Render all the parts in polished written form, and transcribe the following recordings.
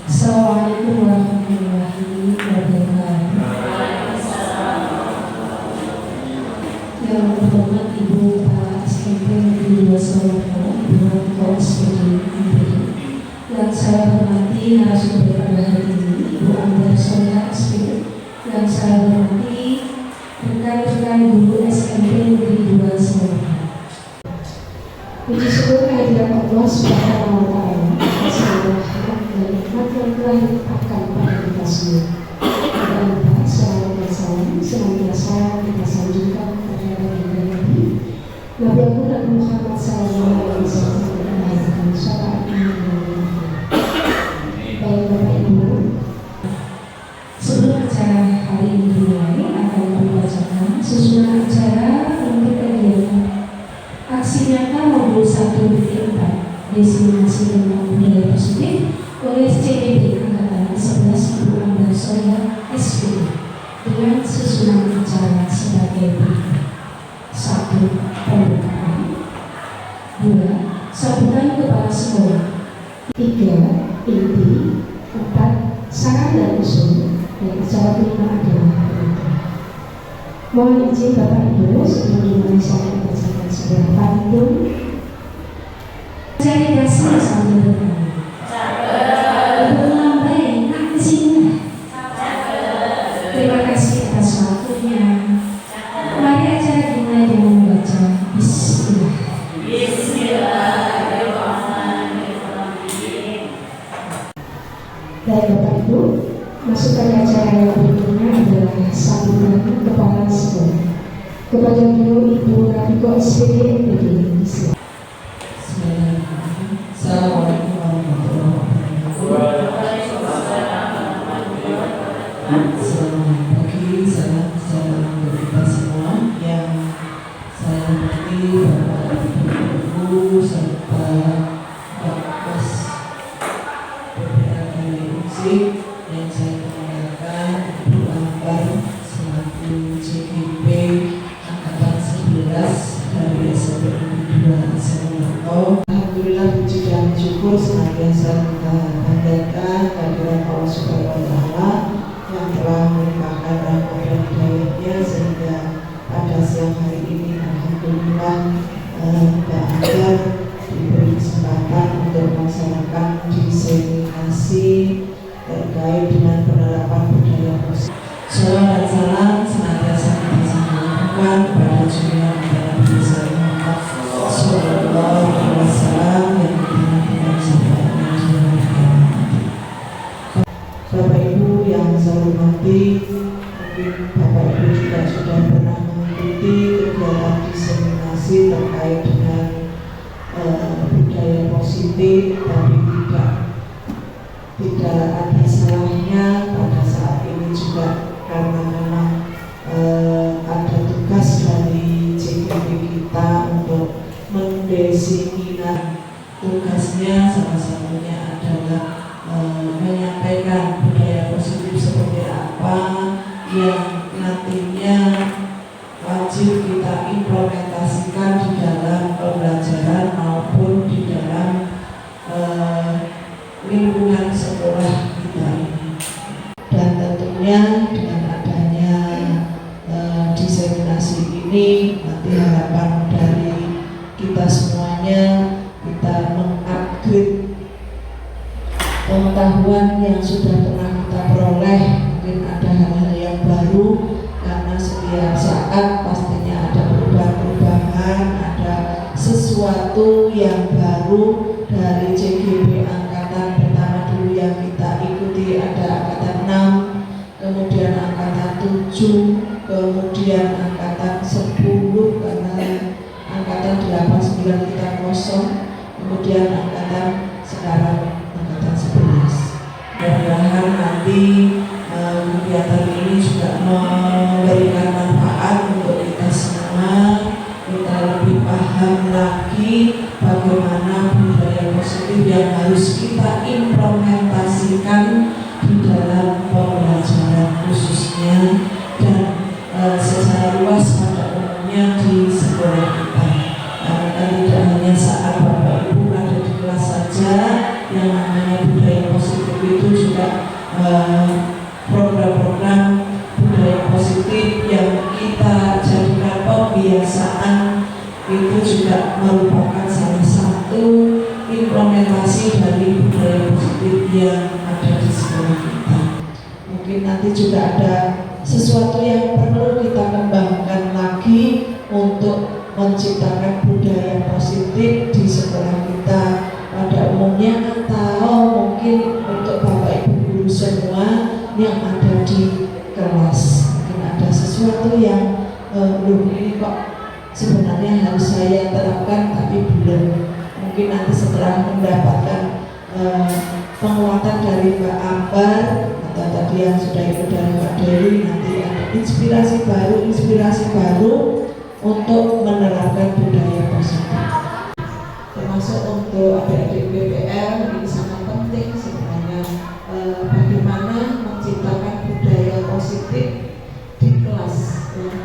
Assalamualaikum warahmatullahi wabarakatuh. Yang terhormat Ibu Pak SMP Negeri 2 Solo, Ibu Rektor SPD yang saya hormati narasumber pada hari ini, Ibu Ambar Sonia SPD, yang saya hormati rekan-rekan guru SMP Negeri 2 Solo. Puji syukur kehadirat Allah Subhanahu wa Ta'ala atas segala hikmat dan nikmat yang telah dilimpahkan kepada kita semua. Jangan lupa salawat dan salam senantiasa kita sanjungkan kepada baginda Nabi Nabi Muhammad sallallahu alaihi wasallam dan mengajarkan syafaat ini. Baik Bapak Ibu, sebelum acara hari ini dimulai akan dibacakan susunan acara untuk kegiatan aksi nyata modul 1.4 destinasi tentang budaya positif oleh CPD Angkatan 11 Ibu Ambar Sonia SPD dengan susunan acara sebagai berikut: 1. Pembukaan, 2. Sambutan kepala sekolah, 3. Inti, 4. Saran dan usul, dan acara kelima adalah penutup. Mohon izin Bapak Ibu sebelum dimulai saya bacakan sebuah pantun. Saya kasih sambil bertanya. Berlambai nak kesini. Terima kasih atas waktunya. Mari acara dimulai dengan membaca Bismillah. Bismillahirrahmanirrahim. Baik Bapak Ibu, masukkan acara yang berikutnya adalah sambutan kepala sekolah kepada beliau Ibu Radiko SPD NPD. Assalamualaikum warahmatullahi wabarakatuh. Selamat pagi, salam sejahtera untuk kita semua yang saya hormati Bapak Ibu serta Bapak PPAD Musik yang saya kenalkan Ibu Ambar selaku CGP Angkatan 11 dari SMP 2 Solo. Alhamdulillah, puji dan syukur senantiasa kita panjatkan kehadirat Allah Subhanahu wa Ta'ala yang telah melimpahkan rahmat dan hidayahnya sehingga pada siang hari ini alhamdulillah Mbak Ambar diberi kesempatan untuk melaksanakan diseminasi terkait dengan penerapan budaya positif. Shalom dan salam senantiasa kita sampaikan kepada junjungan kita Nabi Muhammad sallallahu alaihi wasallam yang dengan sahabatnya juga. Bapak Ibu yang saya hormati, mungkin Bapak Ibu juga sudah pernah mengikuti kegiatan diseminasi terkait dengan budaya positif, tapi tidak ada salahnya pada saat ini juga karena memang ada tugas dari CGP kita untuk mendefinisikan tugasnya, salah satunya adalah menyampaikan budaya positif seperti apa yang nantinya wajib kita implementasikan di dalam pembelajaran maupun di dalam lingkungan sekolah kita ini. Dan tentunya dengan adanya diseminasi ini nanti harapan dari kita semuanya kita mengupgrade pengetahuan yang sudah pernah kita peroleh. Mungkin ada hal-hal yang baru karena setiap saat pastinya ada perubahan-perubahan, ada sesuatu yang baru. Dari CGP angkatan pertama dulu yang kita ikuti ada angkatan 6, kemudian angkatan 7, kemudian angkatan 10 karena angkatan 8, 9 kita kosong, kemudian angkatan sekarang angkatan 11. Mudah-mudahan nanti kegiatan ini juga memberikan manfaat untuk kita semua, kita lebih paham lagi bagaimana budaya positif yang harus kita implementasikan di dalam pembelajaran khususnya dan secara luas pada umumnya di sekolah kita. Karena tidak hanya saat Bapak Ibu ada di kelas saja, juga merupakan salah satu implementasi dari budaya positif yang ada di sekolah kita. Mungkin nanti juga ada sesuatu yang perlu kita kembangkan lagi untuk menciptakan budaya positif di sekolah kita pada umumnya, atau mungkin untuk Bapak Ibu guru semua yang ada di kelas. Mungkin ada sesuatu yang ini kok sebenarnya harus saya terapkan tapi belum. Mungkin nanti setelah mendapatkan penguatan dari Mbak Ambar atau tadi yang sudah ikut dari Mbak Dewi, nanti ada inspirasi baru untuk menerapkan budaya positif. Termasuk untuk adik-adik BPL ini sangat penting sebenarnya, bagaimana menciptakan budaya positif di kelas.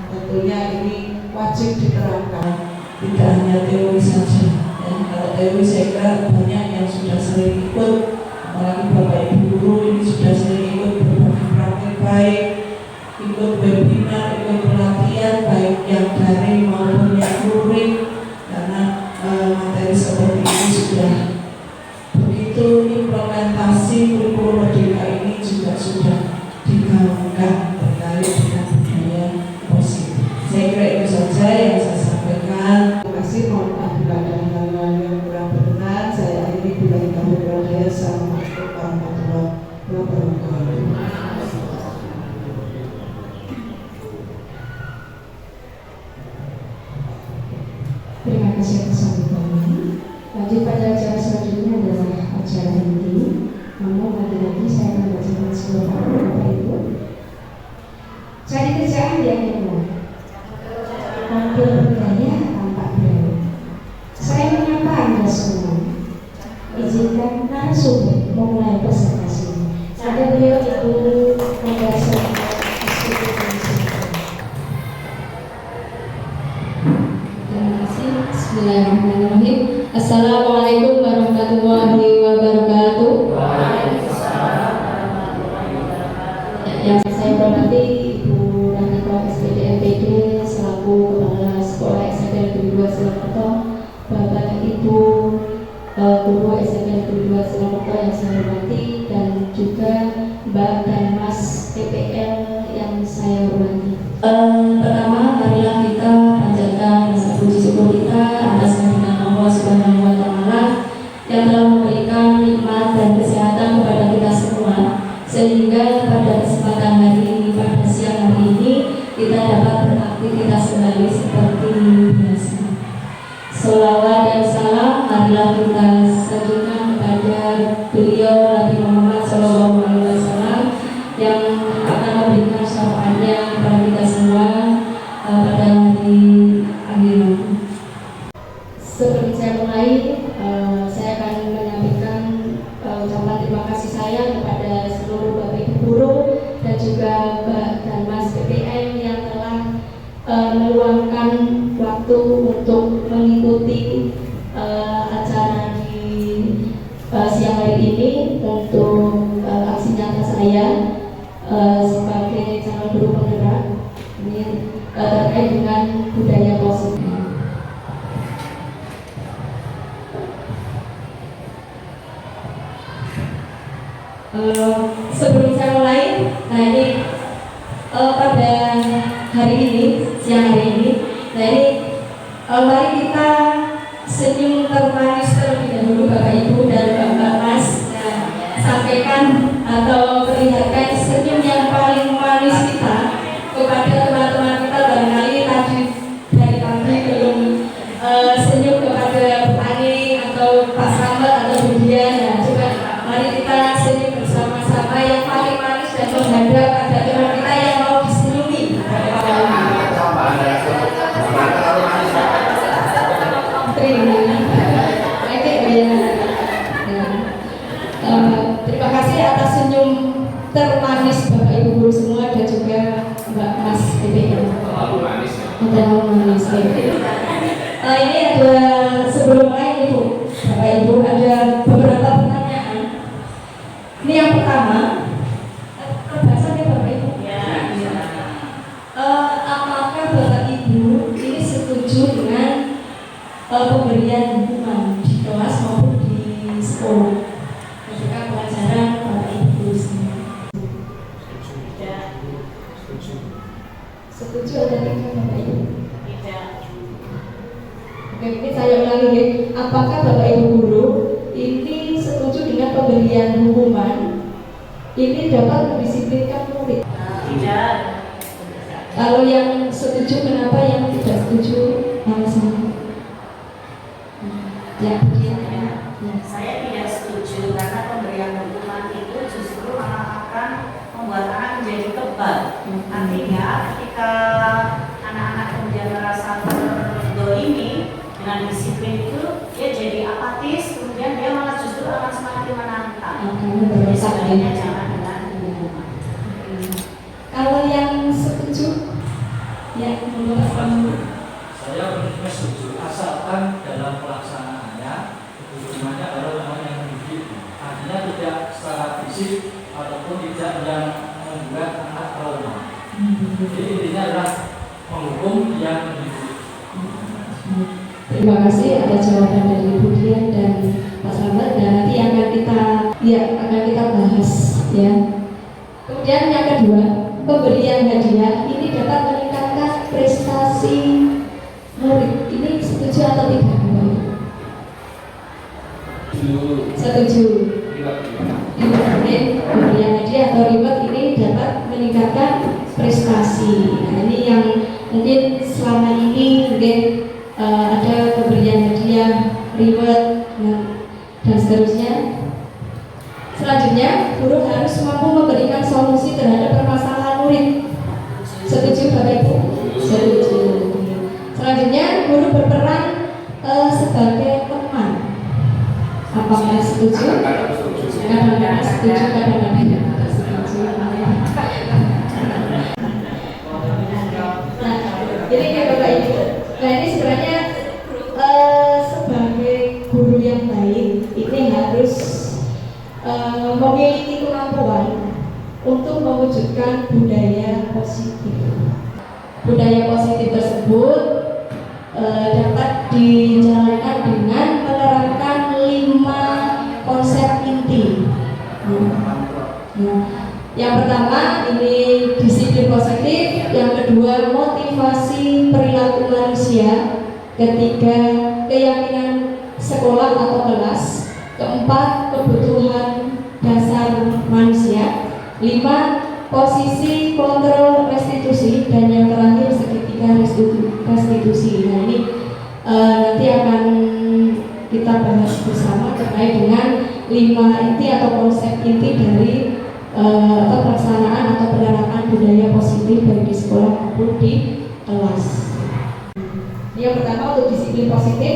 Tentunya ini wajib diterapkan, tidak hanya teori saja. Kalau teori saya kira banyak yang sudah sering ikut, apalagi Bapak Ibu guru ini sudah sering ikut berbagai praktik baik, ikut webinar, ikut pelatihan baik yang daring maupun yang luring, karena materi seperti ini sudah begitu implementasi kurikulum merdeka ini juga sudah digaungkan terkait dengan budaya positif. Saya kira itu saja yang saya sampaikan. Terima kasih, mohon maaf bila ada hal-hal yang kurang berkenan. Saya akhiri bila kita berdoa. Assalamualaikum warahmatullahi wabarakatuh. Terima kasih atas sambutannya. Lanjut pada acara selanjutnya adalah acara inti. Namun lagi-lagi saya akan bacakan sebuah buku Bapak Ibu. Cari kerjaan yang enak, ambil budaya tanpa berani. Saya menyapa Anda semua. Izinkan narasumber memulai presentasi. Ada beliau Ibu Mendasar Bismillahirrahmanirrahim. Assalamualaikum warahmatullahi wabarakatuh. Yang saya hormati Ibu Raniko SPD MPD selaku Kepala Sekolah SMP Negeri 2 Selamerta, Bapak Ibu Guru SMP Negeri 2 Selamerta yang saya hormati, dan juga Mbak dan Mas PPL yang saya hormati. Pertama, marilah kita panjatkan rasa puji syukur kita atas kehadiran Allah Subhanahu wa Ta'ala yang telah memberikan nikmat dan kesehatan kepada kita semua, sehingga pada kesempatan hari ini, pada siang hari ini, kita dapat beraktivitas kembali seperti biasa. Sholawat dan salam marilah kita sajikan kepada beliau Nabi Muhammad SAW yang akan memberikan syafaatnya kepada kita semua pada hari akhirat. Sebelum saya mulai, saya akan menyampaikan ucapan terima kasih saya kepada seluruh Bapak Ibu guru dan juga Mbak dan Mas PPM yang telah meluangkan waktu untuk mengikuti acara di siang hari ini untuk aksi nyata saya sebagai calon guru penggerak ini terkait dengan budaya positif. Sebelum saya mulai, nah ini pada hari ini, siang hari ini, nah ini mari kita senyum termanis terlebih dahulu Bapak Ibu dan Bapak Mas. Nah, sampaikan atau perlihatkan senyum yang paling manis kita kepada teman-teman kita. Barangkali tadi dari pagi belum senyum kepada Bu Ani atau Pak Slamet atau Bu Dian. Nah, coba mari kita senyum bersama-sama yang paling manis dan menghadap pada teman kita yang mau disenyumi. Terima kasih atas senyum termanis Bapak Ibu guru semua dan juga Mbak Mas BPM. Terlalu manis. Ini ada sebelum mulai Ibu, Bapak Ibu ada beberapa pertanyaan. Ini yang pertama, terbaca ya Bapak Ibu. Apakah Bapak Ibu ini setuju dengan pemberian hukuman di kelas maupun di sekolah ketika pelajaran Bapak Ibu guru sendiri. Setuju atau tidak Bapak Ibu? Tidak. Oke, mungkin saya ulangi ya. Apakah Bapak Ibu guru ini setuju dengan pemberian hukuman ini dapat mendisiplinkan murid? Tidak. Kalau yang setuju, kenapa yang tidak setuju alasannya? Ya, begini ya. Saya tidak setuju karena pemberian hukuman itu justru malah akan membuat anak menjadi kebal. Artinya ketika anak-anak kemudian merasa terdolimi dengan disiplin itu, dia jadi apatis, kemudian dia malah justru akan semakin menantang. Jadi sebenarnya jangan dengan hukuman. Kalau yang setuju, ya menurut kamu? Saya benar setuju, asalkan dalam pelaksanaannya hukumannya adalah hukuman yang mendidik, artinya tidak secara fisik ataupun tidak yang membuat anak trauma. Jadi intinya adalah menghukum yang mendidik. Terima kasih atas jawaban dari Bu Dian dan Pak Slamet, dan nanti akan kita bahas ya. Kemudian yang kedua, pemberian hadiah ini dapat meningkatkan prestasi murid. Ini setuju atau tidak? Setuju. Mungkin pemberian hadiah atau reward ini dapat meningkatkan prestasi. Nah, ini yang mungkin selama ini mungkin ada pemberian hadiah, reward, dan seterusnya. Selanjutnya, guru harus mampu memberikan solusi terhadap permasalahan murid. Setuju Bapak Ibu? Setuju. Selanjutnya, guru berperan sebagai teman. Apakah setuju? Kadang-kadang setuju, kadang-kadang tidak setuju. Nah, ini kayak Bapak Ibu. Nah, ini sebenarnya sebagai guru yang baik ini harus memiliki kemampuan untuk mewujudkan budaya positif. Budaya positif tersebut dapat dijalankan dengan menerapkan 5 konsep inti. Yang pertama ini disiplin positif, yang kedua motivasi perilaku manusia, ketiga keyakinan sekolah atau kelas, keempat kebutuhan dasar manusia, 5 posisi kontrol restitusi, dan yang terakhir segitiga restitusi. Nah, ini nanti akan kita bahas bersama terkait dengan 5 inti atau konsep inti dari pelaksanaan atau penerapan budaya positif baik di sekolah maupun di kelas. Yang pertama untuk disiplin positif.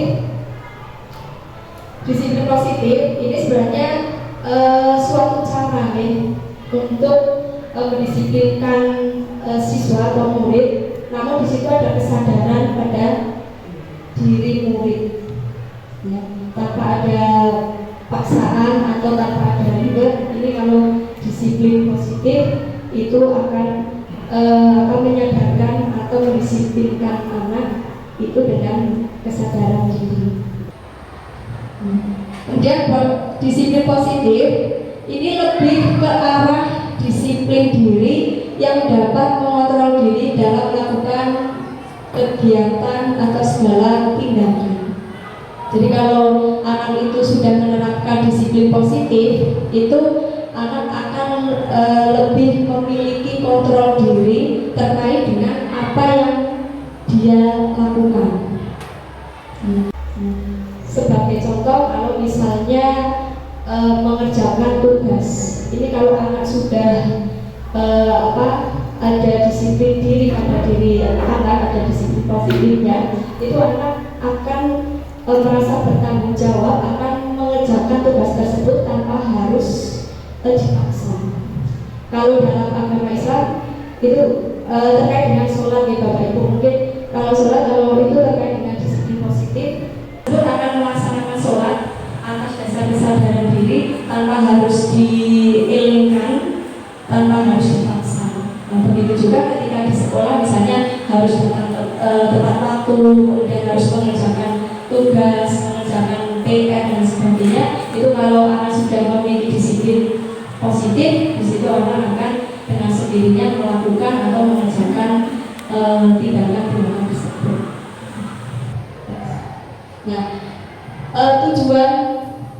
Disiplin positif ini sebenarnya suatu cara untuk mendisiplinkan siswa atau murid, namun di situ ada kesadaran pada diri murid, ya, tanpa ada paksaan atau tanpa ada ribet. Ini kalau disiplin positif itu akan menyadarkan atau mendisiplinkan anak itu dengan kesadaran diri. Kemudian disiplin positif ini lebih ke arah disiplin diri yang dapat mengontrol diri dalam melakukan kegiatan atau segala tindakan. Jadi kalau anak itu sudah menerapkan disiplin positif, itu anak akan lebih memiliki kontrol diri terkait dengan apa yang dia lakukan. Sebagai contoh, kalau misalnya mengerjakan tugas, ini kalau anak sudah ada disiplin diri pada diri anak, ada disiplin positifnya, itu anak akan merasa bertanggung jawab akan mengerjakan tugas tersebut tanpa harus dipaksa. Kalau dalam agama Islam itu terkait dengan sholat ya Bapak Ibu, mungkin kalau sholat kalau itu terkait dengan disiplin positif, itu akan melaksanakan sholat atas dasar kesadaran diri tanpa harus dielingkan, tanpa harus dipaksa. Nah, begitu juga ketika di sekolah misalnya harus tepat waktu, kemudian harus mengerjakan tugas melakukan atau mengerjakan tindakan tersebut. Nah, tujuan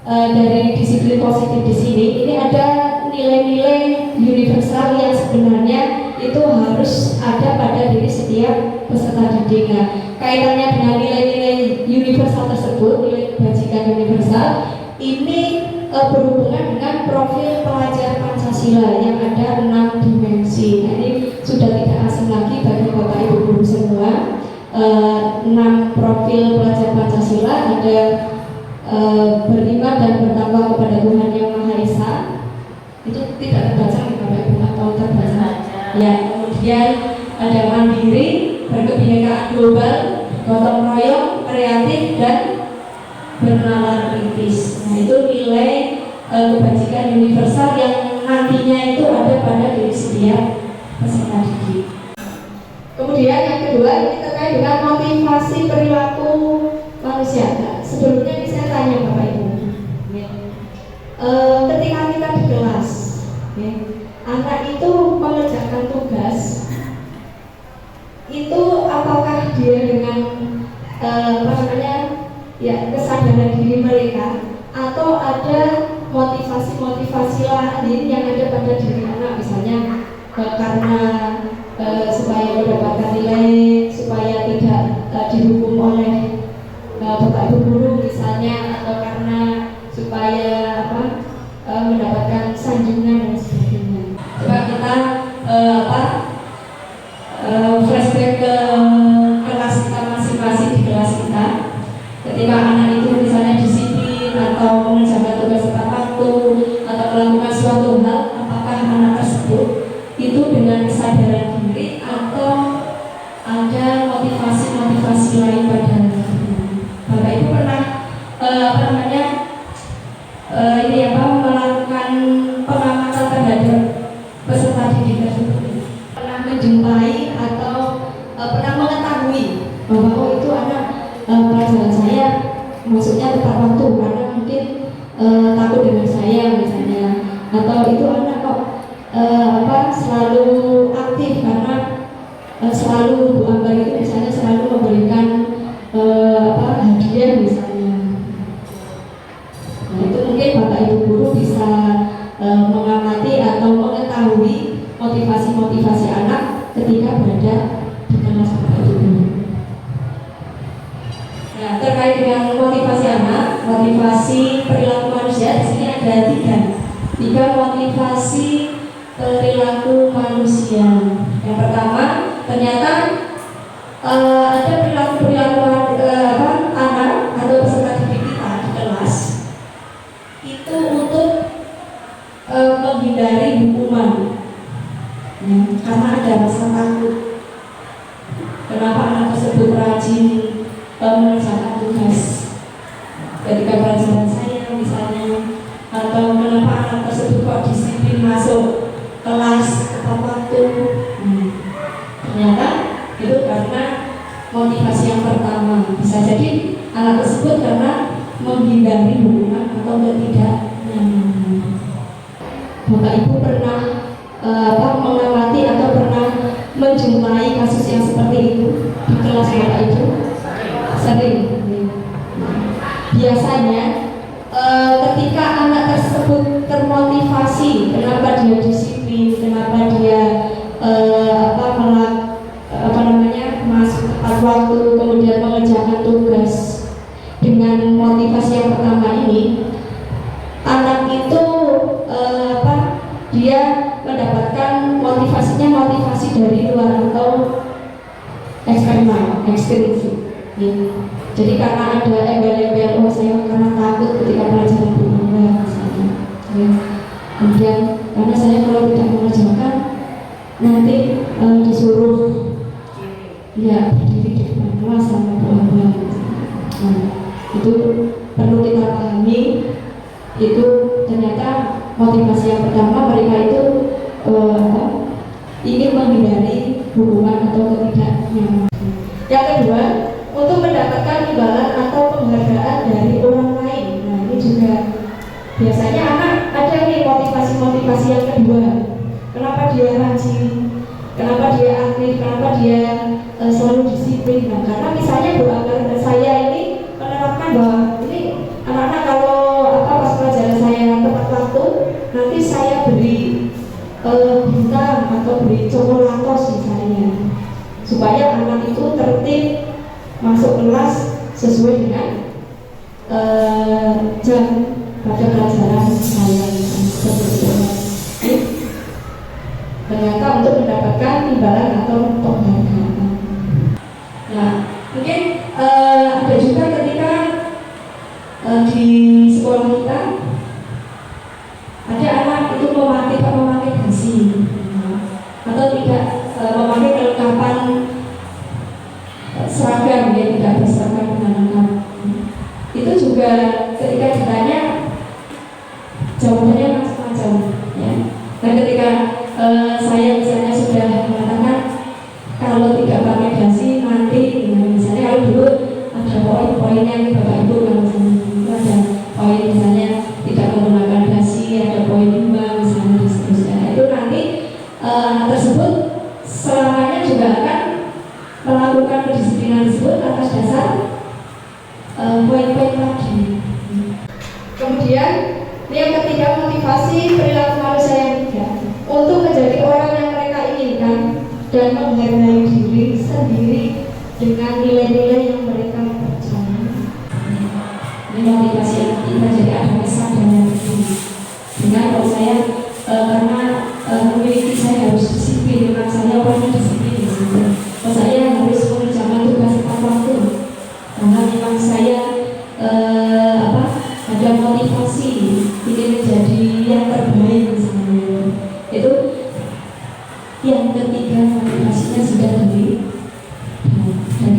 dari disiplin positif di sini ini ada nilai-nilai universal yang sebenarnya itu harus ada pada diri setiap peserta didik. Nah, kaitannya dengan nilai-nilai universal tersebut, nilai kebajikan universal ini berhubungan dengan profil pelajar Pancasila yang ada 6 dimensi. Nah, ini sudah tidak asing lagi bagi Bapak Ibu guru semua. 6 profil pelajar Pancasila ada beriman dan bertakwa kepada Tuhan Yang Maha Esa. Itu tidak terbaca nih Bapak Ibu atau terbaca? Ya, kemudian ada mandiri, berkebinekaan global, gotong royong, kreatif dan bernalar kritis. Nah, itu nilai kebajikan universal yang nantinya itu ada pada diri setiap peserta didik. Kemudian yang kedua ini terkait dengan motivasi perilaku manusia. Nah, sebelumnya ini saya tanya Bapak Ibu, ketika kita di kelas, anak itu mengerjakan tugas, itu apakah dia dengan kesadaran diri mereka atau ada motivasi-motivasi lain yang ada pada diri anak, misalnya karena supaya mendapatkan nilai, supaya tidak dihukum oleh Bapak Ibu guru misalnya, atau karena supaya mendapatkan sanjungan dan sebagainya. Coba kita flashback ke kelas kita masing-masing di kelas kita. Ketika anak itu misalnya disiplin atau mengerjakan tugas tepat waktu atau melakukan suatu hal, apakah anak tersebut itu dengan kesadaran diri atau ada motivasi-motivasi lain pada Bapak Ibu pernah melakukan pengamatan terhadap peserta didik tersebut, pernah menjumpai atau pernah mengetahui bahwa itu anak pelajaran saya maksudnya tepat waktu karena mungkin takut dengan saya misalnya, atau itu anak kok selalu aktif karena selalu Bu Ambar itu misalnya selalu memberikan hadiah misalnya. Nah, itu mungkin Bapak Ibu guru bisa mengamati atau mengetahui motivasi-motivasi anak ketika berada di kelas Bapak Ibu guru. Nah, terkait dengan motivasi anak, motivasi perilaku manusia di sini ada tiga motivasi perilaku manusia. Yang pertama, ternyata ada perilaku anak atau peserta didik kita di kelas itu untuk menghindari hukuman, karena ada rasa takut. Kenapa anak tersebut rajin mengerjakan tugas ketika pelajaran saya misalnya, atau kenapa anak tersebut kok disiplin masuk kelas tepat waktu. Ternyata itu karena motivasi yang pertama. Bisa jadi anak tersebut karena menghindari hukuman atau ketidaknyamanan. Bapak Ibu pernah mengamati atau pernah menjumpai kasus yang seperti itu di kelas Bapak Ibu? Sering. Biasanya ketika anak tersebut termotivasi, kenapa dia disiplin, kenapa dia masuk tepat waktu, kemudian mengerjakan tugas dengan motivasi yang pertama ini, anak itu dia mendapatkan motivasi dari luar atau eksternal, ekstrinsik. Jadi karena ada embel-embel, saya karena takut ketika pelajaran berulang misalnya. Kemudian karena saya kalau tidak mengerjakan nanti disuruh berdiri di depan kelas sama bla-bla. Itu perlu kita pahami. Itu ternyata motivasi yang pertama mereka itu ingin menghindari hukuman atau ketidaknyamanan. Yang kedua, untuk mendapatkan imbalan atau penghargaan dari orang lain. Nah, ini juga biasanya anak ada nih motivasi yang kedua. Kenapa dia rajin kenapa dia aktif, kenapa dia selalu disiplin. Nah, karena misalnya doa karena saya ini menerapkan bahwa ini anak-anak kalau pas pelajaran saya tepat waktu, nanti saya beri bintang atau beri coklatos misalnya, supaya anak itu tertib masuk kelas sesuai dengan jam pada pelajaran saya seperti itu. Ternyata untuk mendapatkan imbalan atau penghargaan. Nah, mungkin ada juga ketika di sekolah kita ada anak itu memakai dasi atau tidak memakai kelengkapan seragam, ya tidak berseragam dengan lengkap. Itu juga ketika ditanya jawabannya macam-macam, ya. Dan ketika saya misalnya sudah mengatakan kalau tidak pakai dasi nanti, misalnya kalau dulu ada poin-poinnya nih Bapak Ibu, kalau misalnya ada poin misalnya tidak menggunakan dasi, ada poin 5 misalnya dan seterusnya. Nah, itu nanti anak tersebut selamanya juga akan melakukan kedisiplinan tersebut atas dasar poin-poin tadi. Kemudian yang ketiga, motivasi perilaku manusia yang bijak untuk menjadi orang yang mereka inginkan dan menghargai diri sendiri dengan nilai-nilai yang mereka percaya. Ini motivasi yang kita jadi ada kesadaran diri. Dengan kalau saya karena memiliki saya harus disiplin, memang saya orangnya disiplin di sini. Saya harus mengerjakan tugas tepat waktu. Karena memang saya ada motivasi ingin menjadi yang terbaik misalnya. Itu yang ketiga, motivasinya sudah dari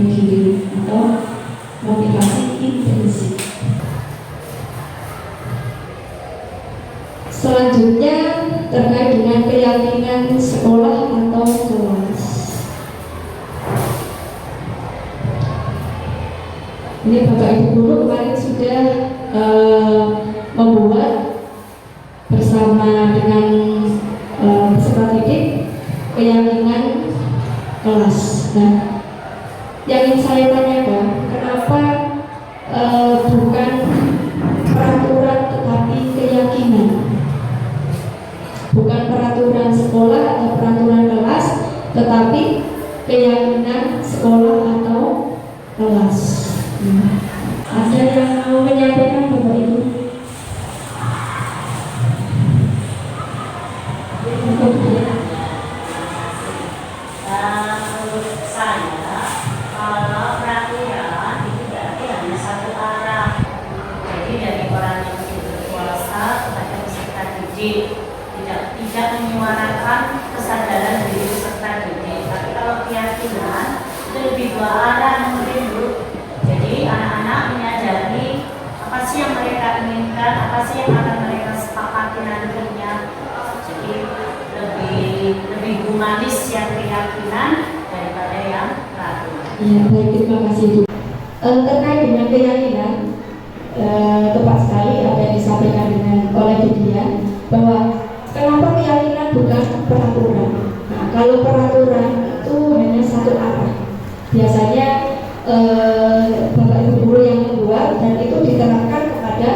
diri atau motivasi intrinsik. Selanjutnya terkait dengan keyakinan sekolah atau kelas. Ini Bapak Ibu Guru kemarin sudah membuat bersama dengan peserta didik keyakinan kelas. Nah, yang ingin saya tanyakan, kenapa bukan peraturan tetapi keyakinan? Bukan peraturan sekolah atau peraturan kelas, tetapi keyakinan sekolah atau kelas. Ada yang mau menyampaikan Bapak Ibu? Menurut saya, kalau peraturan itu berarti hanya satu arah. Jadi dari orang yang berkuasa kepada peserta didik, tidak menyuarakan kesadaran diri peserta didik. Tapi kalau keyakinan itu lebih dua arah mungkin Bu. Jadi anak-anak menyadari apa sih yang mereka inginkan, apa sih yang akan mereka sepakati nantinya. Jadi lebih humanis yang keyakinan daripada yang peraturan. Ya, baik, terima kasih Bu. Terkait dengan keyakinan, tepat sekali apa yang disampaikan oleh Bu Dian, bahwa kenapa keyakinan bukan peraturan. Nah, kalau peraturan itu hanya satu arah. Biasanya Bapak Ibu Guru yang membuat dan itu diterapkan kepada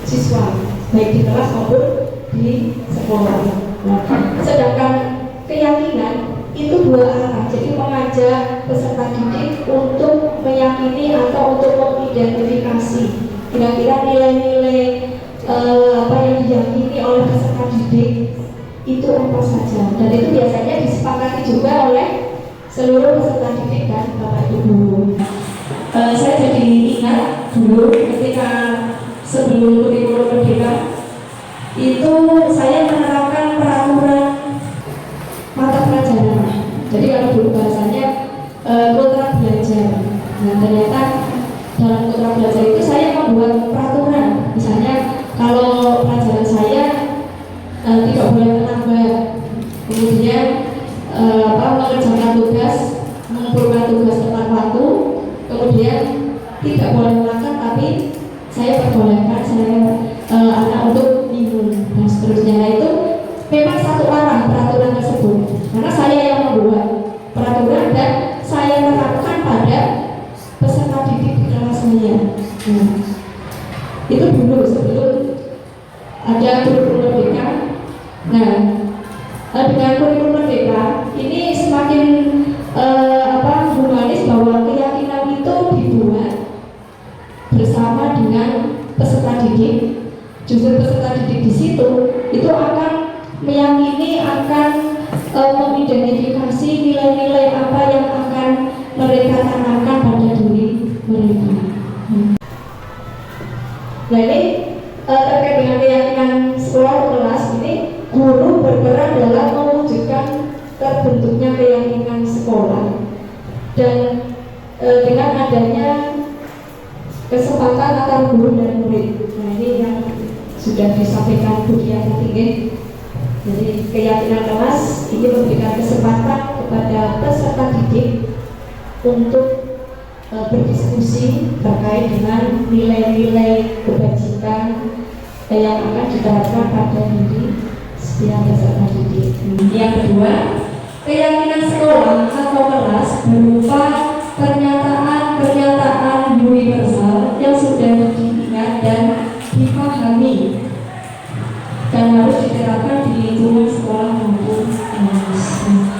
siswa, baik di kelas maupun di sekolah. Nah, sedangkan keyakinan itu dua arah, jadi mengajak peserta didik untuk meyakini atau untuk mengidentifikasi kira-kira nilai-nilai apa yang diyakini oleh peserta didik itu apa saja, dan itu biasanya disepakati juga oleh seluruh peserta didik dan Bapak Ibu Guru. Saya jadi ingat dulu ketika sebelum kurikulum merdeka itu saya menerapkan peraturan mata pelajaran. Jadi kalau dulu bahasanya kontrak belajar. Nah, ternyata dalam kontrak belajar itu saya membuat peraturan. Misalnya kalau pelajaran saya tidak boleh terlambat, kemudian mengerjakan tugas, mengumpulkan tugas tepat waktu, kemudian tidak boleh makan, tapi saya perbolehkan anak untuk minum dan seterusnya. Nah, itu memang satu arah peraturan tersebut, karena saya yang pastinya. Itu dulu sebelum ada kurikulum merdeka. Nah, dengan kurikulum merdeka ini semakin humanis bahwa keyakinan itu dibuat bersama dengan peserta didik. Justru peserta didik di situ itu akan meyakini, akan mengidentifikasi nilai-nilai apa yang akan mereka tanamkan pada diri mereka. Nah ini terkait dengan keyakinan sekolah kelas ini, guru berperan dalam mewujudkan terbentuknya keyakinan sekolah dan dengan adanya kesempatan antara guru dan murid. Nah ini yang sudah disampaikan Bu Kia tadi. Jadi keyakinan kelas ini memberikan kesempatan kepada peserta didik untuk berdiskusi terkait dengan nilai-nilai kebajikan yang akan diterapkan pada diri setiap peserta didik. Yang kedua, keyakinan sekolah atau kelas berupa pernyataan universal yang sudah diingat dan dipahami dan harus diterapkan di lingkungan sekolah maupun kelas.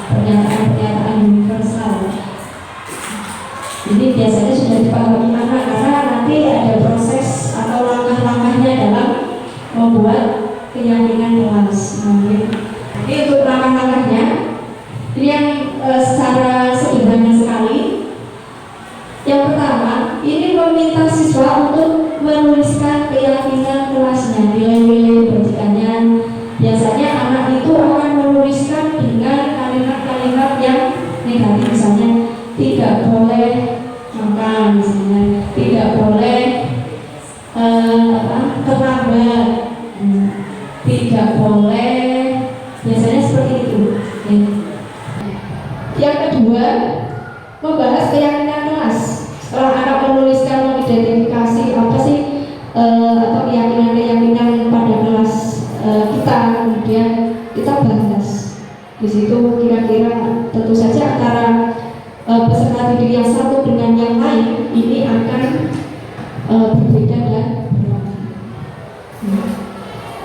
Pernyataan universal ini biasanya sudah dipahami anak karena nanti ada proses atau langkah-langkahnya dalam membuat keyakinan kelas. Jadi untuk langkah-langkahnya ini yang secara sederhana sekali. Yang pertama, ini meminta siswa untuk menuliskan keyakinan kelasnya, nilai-nilai kebajikannya. Biasanya anak itu akan menuliskan dengan kalimat-kalimat yang negatif, misalnya tidak boleh makan, misalnya tidak boleh terlambat, tidak boleh, biasanya seperti itu. Yang kedua, membahas keyakinan kelas. Setelah anak menuliskan, mengidentifikasi apa sih atau keyakinan pada kelas kita, kemudian kita bahas di situ kira-kira tentu saja antara peserta didik yang satu dengan yang lain ini akan berbeda dan beragam.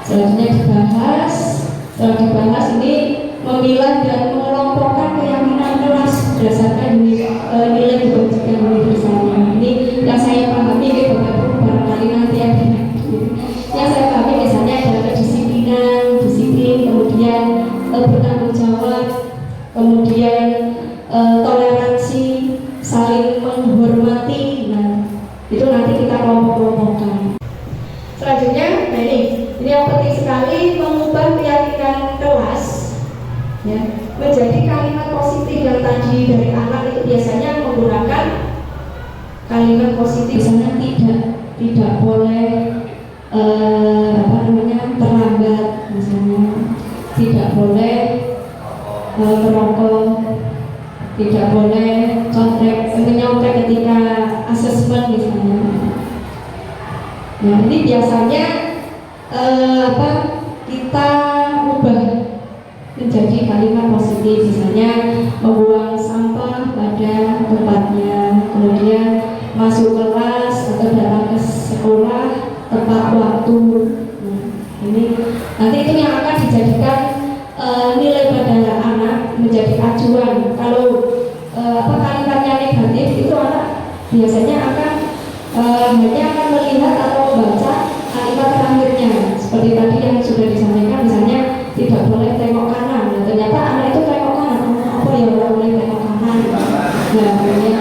Selanjutnya dibahas. Setelah dibahas ini memilah dan mengelompokkan keyakinan kelas berdasarkan nilai kebajikan universalnya. Ini yang saya pahami, Bapak-Ibu barangkali nanti ada yang saya pahami misalnya adalah kedisiplinan, disiplin, kemudian bertanggung jawab, kemudian toleransi, saling menghormati. Nah, itu nanti kita kelompok-kelompokkan. Selanjutnya, nah ini yang penting sekali, mengubah keyakinan kelas ya, menjadi kalimat positif. Yang tadi dari anak itu biasanya menggunakan kalimat positif, misalnya tidak boleh terlambat, misalnya tidak boleh merokok, tidak boleh menyontek ketika asesmen misalnya. Nah ini biasanya kita ubah menjadi kalimat positif, misalnya membuang sampah pada tempatnya, kemudian masuk kelas atau datang ke sekolah tepat waktu. Nah, ini nanti itu yang akan dijadikan nilai pada anak, menjadi acuan. Kalau kalimatnya negatif itu anak biasanya akan hanya akan melihat atau membaca kalimat terakhirnya, seperti tadi yang sudah disampaikan, misalnya tidak boleh tengok kanan. Nah, ternyata anak itu tengok kanan, apa ya orang boleh tengok kanan? Nah, misalnya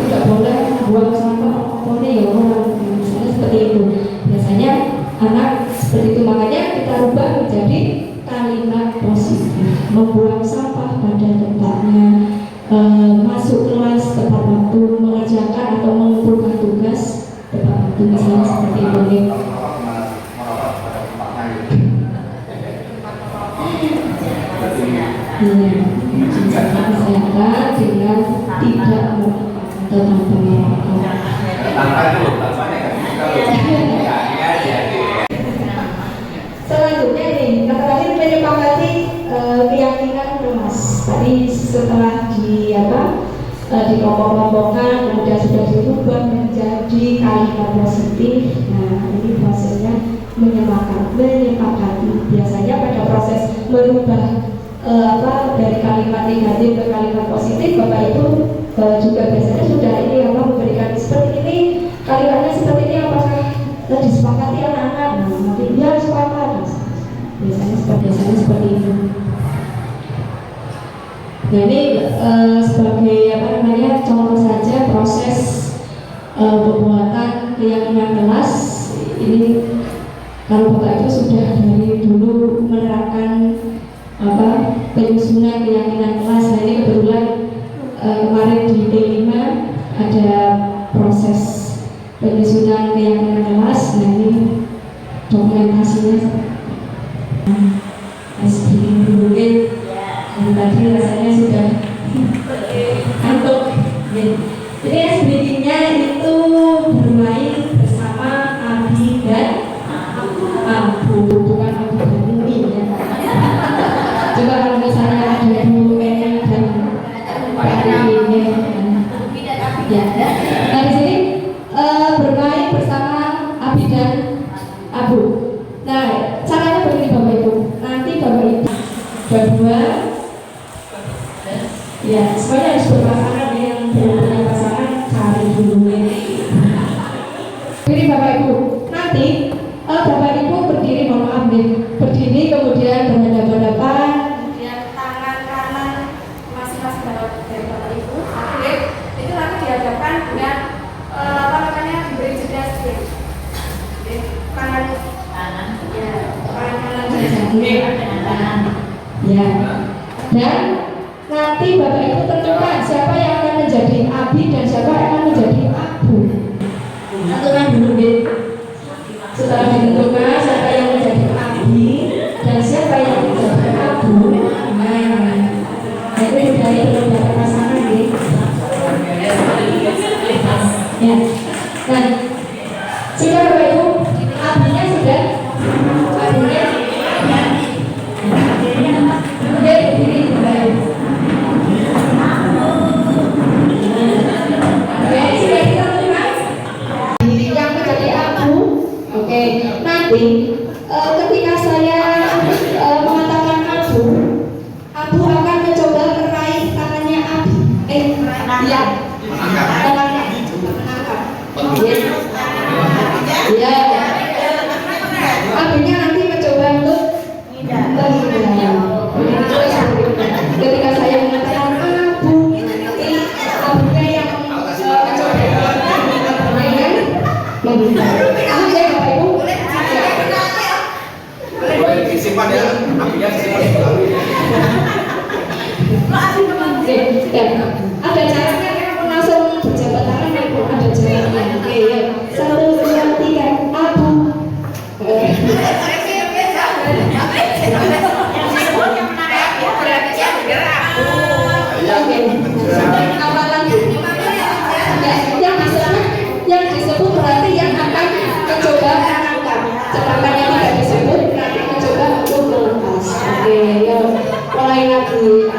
tidak boleh buang sampah, apa ya orang, misalnya seperti itu. Biasanya anak seperti itu, makanya kita rubah menjadi kalimat positif, membuang sampah pada tempatnya, masuk kelas tepat waktu, mengerjakan atau mengumpulkan tugas tepat waktu, misalnya seperti itu. Menjaga kesehatan dengan tidak Selanjutnya nih, terakhir menyepakati keyakinan kelas. Tadi setelah dikelompok-kelompokkan, kemudian sudah dirubah menjadi kalimat positif. Nah, ini prosesnya menyepakati. Biasanya pada proses merubah dari kalimat negatif ke kalimat positif, Bapak Ibu juga biasanya sudah memberikan seperti ini, kalimatnya seperti ini, apakah disepakati anak-anak? Nah, nanti dia sepakat. Biasanya seperti itu. Nah, ini sebagai contoh saja proses pembuatan keyakinan kelas. Ini kalau Bapak Ibu sudah dari dulu menerapkan penyusunan keyakinan kelas. Nah, ini kebetulan kemarin di T5 ada proses penyusunan keyakinan kelas. Nah, ini dokumentasinya. Mungkin tadi rasanya sudah ngantuk. Jadi SBD-nya itu bermain bersama Abi dan Abu, bukan Abu dan Umi ya. Coba kalau misalnya ada Bu Eni dan Pak Eni ya. Nah, di sini bermain bersama Abi dan Abu. Nah, caranya begini Bapak Ibu. Nanti Bapak Ibu berdua ya, semuanya harus berpasangan. Yang belum punya pasangan cari dulu ini. Jadi Bapak Ibu, nanti Bapak Ibu berdiri, mohon maaf nih, berdiri kemudian berhadapan-hadapan, kemudian tangan kanan masing-masing dari Bapak Ibu, itu nanti dihadapkan dengan diberi jeda sedikit. Tangan kanan, ya, tangan kanan saja. Ya, dan nanti Bapak Ibu tentukan siapa yang akan menjadi Abi dan siapa yang akan menjadi Abu. Tentukan dulu gitu. Setelah ditentukan siapa yang menjadi Abi dan siapa yang menjadi Abu, nah itu dari beberapa pasangan gitu. Ya, nah sudah Bapak Ibu, Abinya sudah, Abinya berdiri kembali. Yang menjadi Abu, oke. Nanti ketika saya mengatakan Abu, Abu akan mencoba meraih tangannya Abi. Iya. Iya. Abinya nanti mencoba untuk ketika saya mengatakan Abu, nanti Abunya yang mencoba oke Bapak Ibu. Boleh disimpan ya, apinya disimpan. Ada caranya kan langsung berjabat tangan, ada caranya. Oke ya, 1, 2, 3, Abu. Yang disebut berarti yang akan mencoba menangkap, sedangkan yang tidak disebut berarti mencoba untuk melepas. Oke, ya mulai lagi.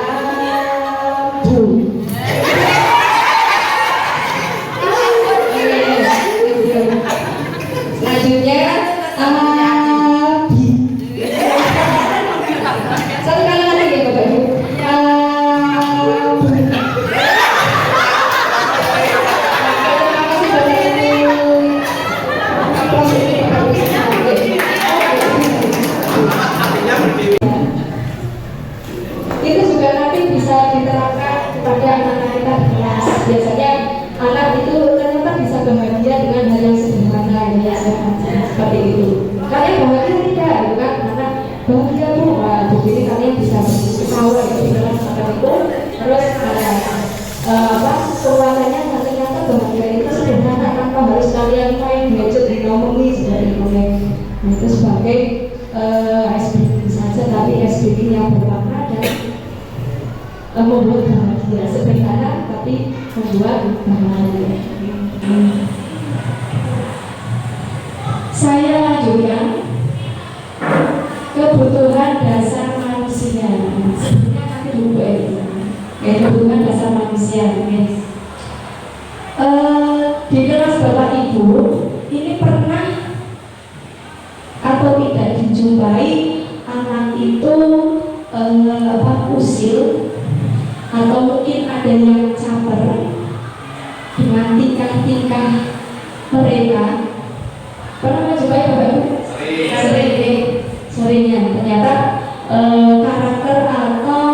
Abu. Selanjutnya Abi. Satu kali lagi ya Bapak Ibu. Itu juga nanti bisa diterapkan kepada anak-anak kita di kelas. Biasanya anak itu ternyata bisa bahagia dengan hal yang sederhana ya, seperti itu. Kalian bahagia tidak, bukan? Karena bahagia Bu, begini kalian bisa ketawa itu dengan seperti itu. Terus kekuatannya ternyata bahagia itu sederhana tanpa harus kalian main gadget dinomongi seperti itu. Nah, itu sebagai SBD saja, tapi SBD yang bermakna dan membuat bahagia, sederhana tapi membuat bahagia. Saya lanjutkan kebutuhan dasar manusia. Sebenarnya nanti dulu ya. Kebutuhan dasar dasar manusia. Di kelas Bapak Ibu ini pernah atau tidak dijumpai anak itu usil atau mungkin ada yang caper dengan tingkah-tingkah mereka? Pernah menjumpai Bapak Ibu? Seringnya ternyata karakter atau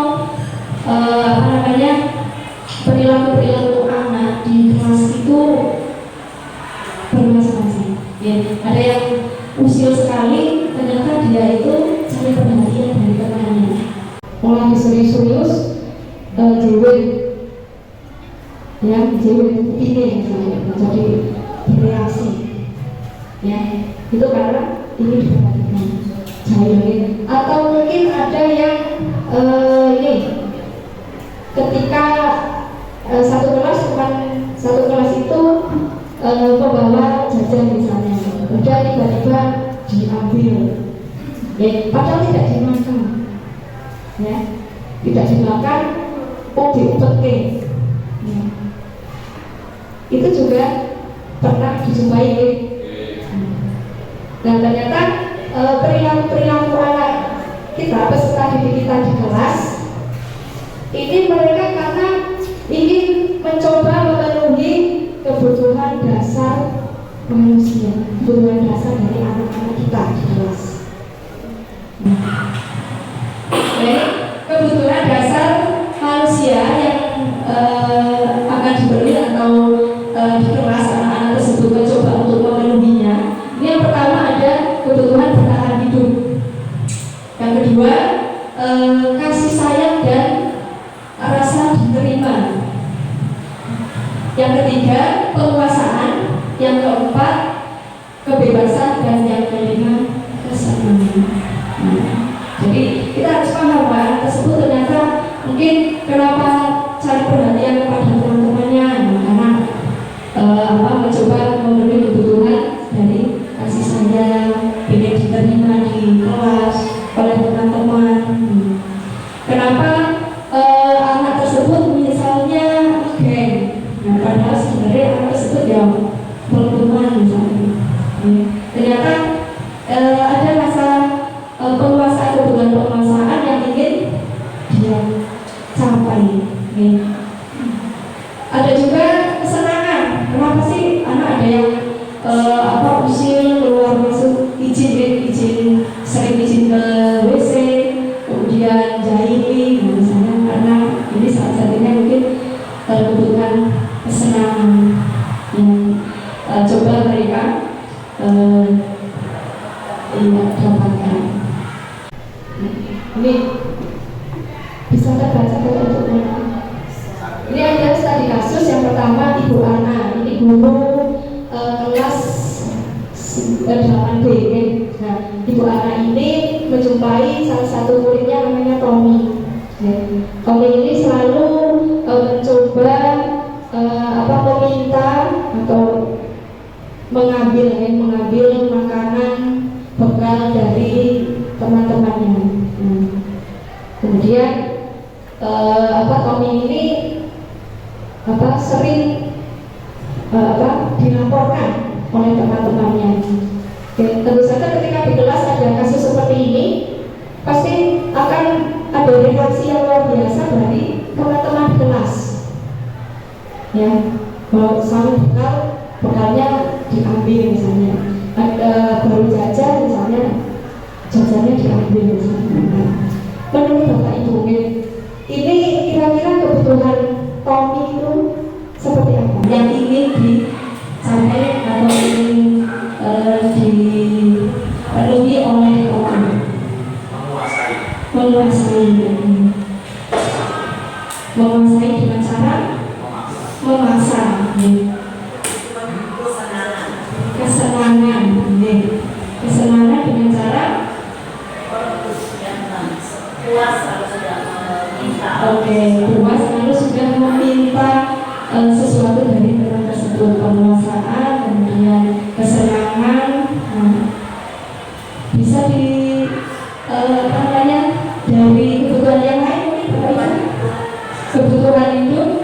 perilaku anak di kelas itu bermacam-macam. Ya, ada yang usil sekali, ternyata dia itu cari perhatian dari temannya. Mulai serius-serius, jewel, ya jewel ini jadi bereaksi, ya itu karena ini diperhatikan. Jahilin. Atau mungkin ada yang ini ketika satu kelas itu membawa jajan misalnya, udah tiba-tiba diambil, ya, padahal tidak dimakan, ya, tidak dimakan, diupeti, ya. Itu juga pernah dijumpai. Nah ternyata perilaku anak kita, peserta didik kita di kelas ini, mereka karena ingin mencoba memenuhi kebutuhan dasar manusia, kebutuhan dasar dari anak-anak kita di kelas. Kebutuhan dasar manusia yang akan diberi atau di kelas anak-anak tersebut mencoba untuk memenuhinya. Ini yang pertama ada kebutuhan bertahan hidup. Yang kedua kasih sayang dan rasa diterima. Yang ketiga penguasaan. Yang keempat kebebasan, dan yang kelima kesenangan. Jadi kita harus paham bahwa tersebut ternyata mungkin kenapa cari perhatian kepada teman-temannya, karena mencoba memenuhi kebutuhan dari kasih sayang, ingin diterima di kelas oleh teman-teman. Kenapa anak tersebut misalnya geng, padahal sebenarnya anak tersebut yang berhubungan misalnya. Ternyata ada rasa penguasaan, kebutuhan penguasaan yang ingin dia capai. Ada juga kesenangan. Kenapa sih anak ada yang usil keluar masuk, izin sering izin ke WC, kemudian jahili, misalnya, karena ini salah satunya mungkin kebutuhan kesenangan yang coba mereka dapatkan. Ini bisa terbaca untuk mana? Ini ada studi kasus yang pertama Ibu Ana, ini guru kelas 8B. Nah, Ibu Ana ini menjumpai salah satu muridnya namanya Tommy. Tommy ini selalu mencoba meminta atau mengambil makanan bekal dari teman-temannya. Kemudian Tommy ini sering dilaporkan oleh teman-temannya. Tentu saja ketika di kelas ada kasus seperti ini, pasti akan ada reaksi yang luar biasa dari teman-teman kelas. Ya, kalau saling bekalnya diambil misalnya, baru jajan misalnya, jajannya diambil misalnya. Menurut Bapak Ibu, ini kira-kira kebutuhan Tommy itu seperti apa? Yang ingin dicapai atau ingin dipenuhi oleh Tommy? Menguasai dengan cara memaksa. Kesenangan dengan cara puas kalau sudah meminta. Puas lalu sudah meminta sesuatu dari teman tersebut, penguasaan, kemudian kesenangan. Bisa dari kebutuhan yang lain, kebutuhan hidup,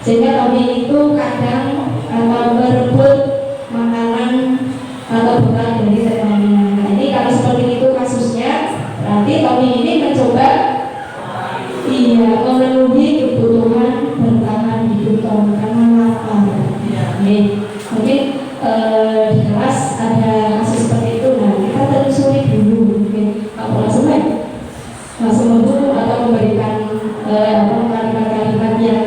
sehingga Tommy itu kadang atau merebut makanan atau bekal dari temannya. Nah ini kalau seperti itu kasusnya, berarti Tommy ini mencoba memenuhi kebutuhan bertahan hidup Tommy karena lapar. Mungkin di kelas ada kasus seperti itu. Nah kita telusuri dulu, mungkin langsung atau memberikan kalimat-kalimat yang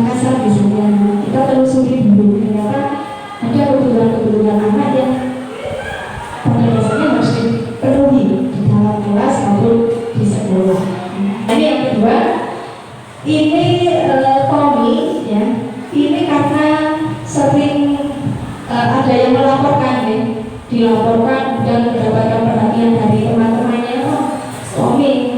kasar misalnya. Kita telusuri dulu, ternyata ada kebutuhan anak yang pada dasarnya harus dipenuhi di dalam kelas maupun di sekolah. Ini yang kedua, ini Tommy ya, ini karena sering ada yang melaporkan ya, dilaporkan dan mendapatkan perhatian dari teman-temannya. Tommy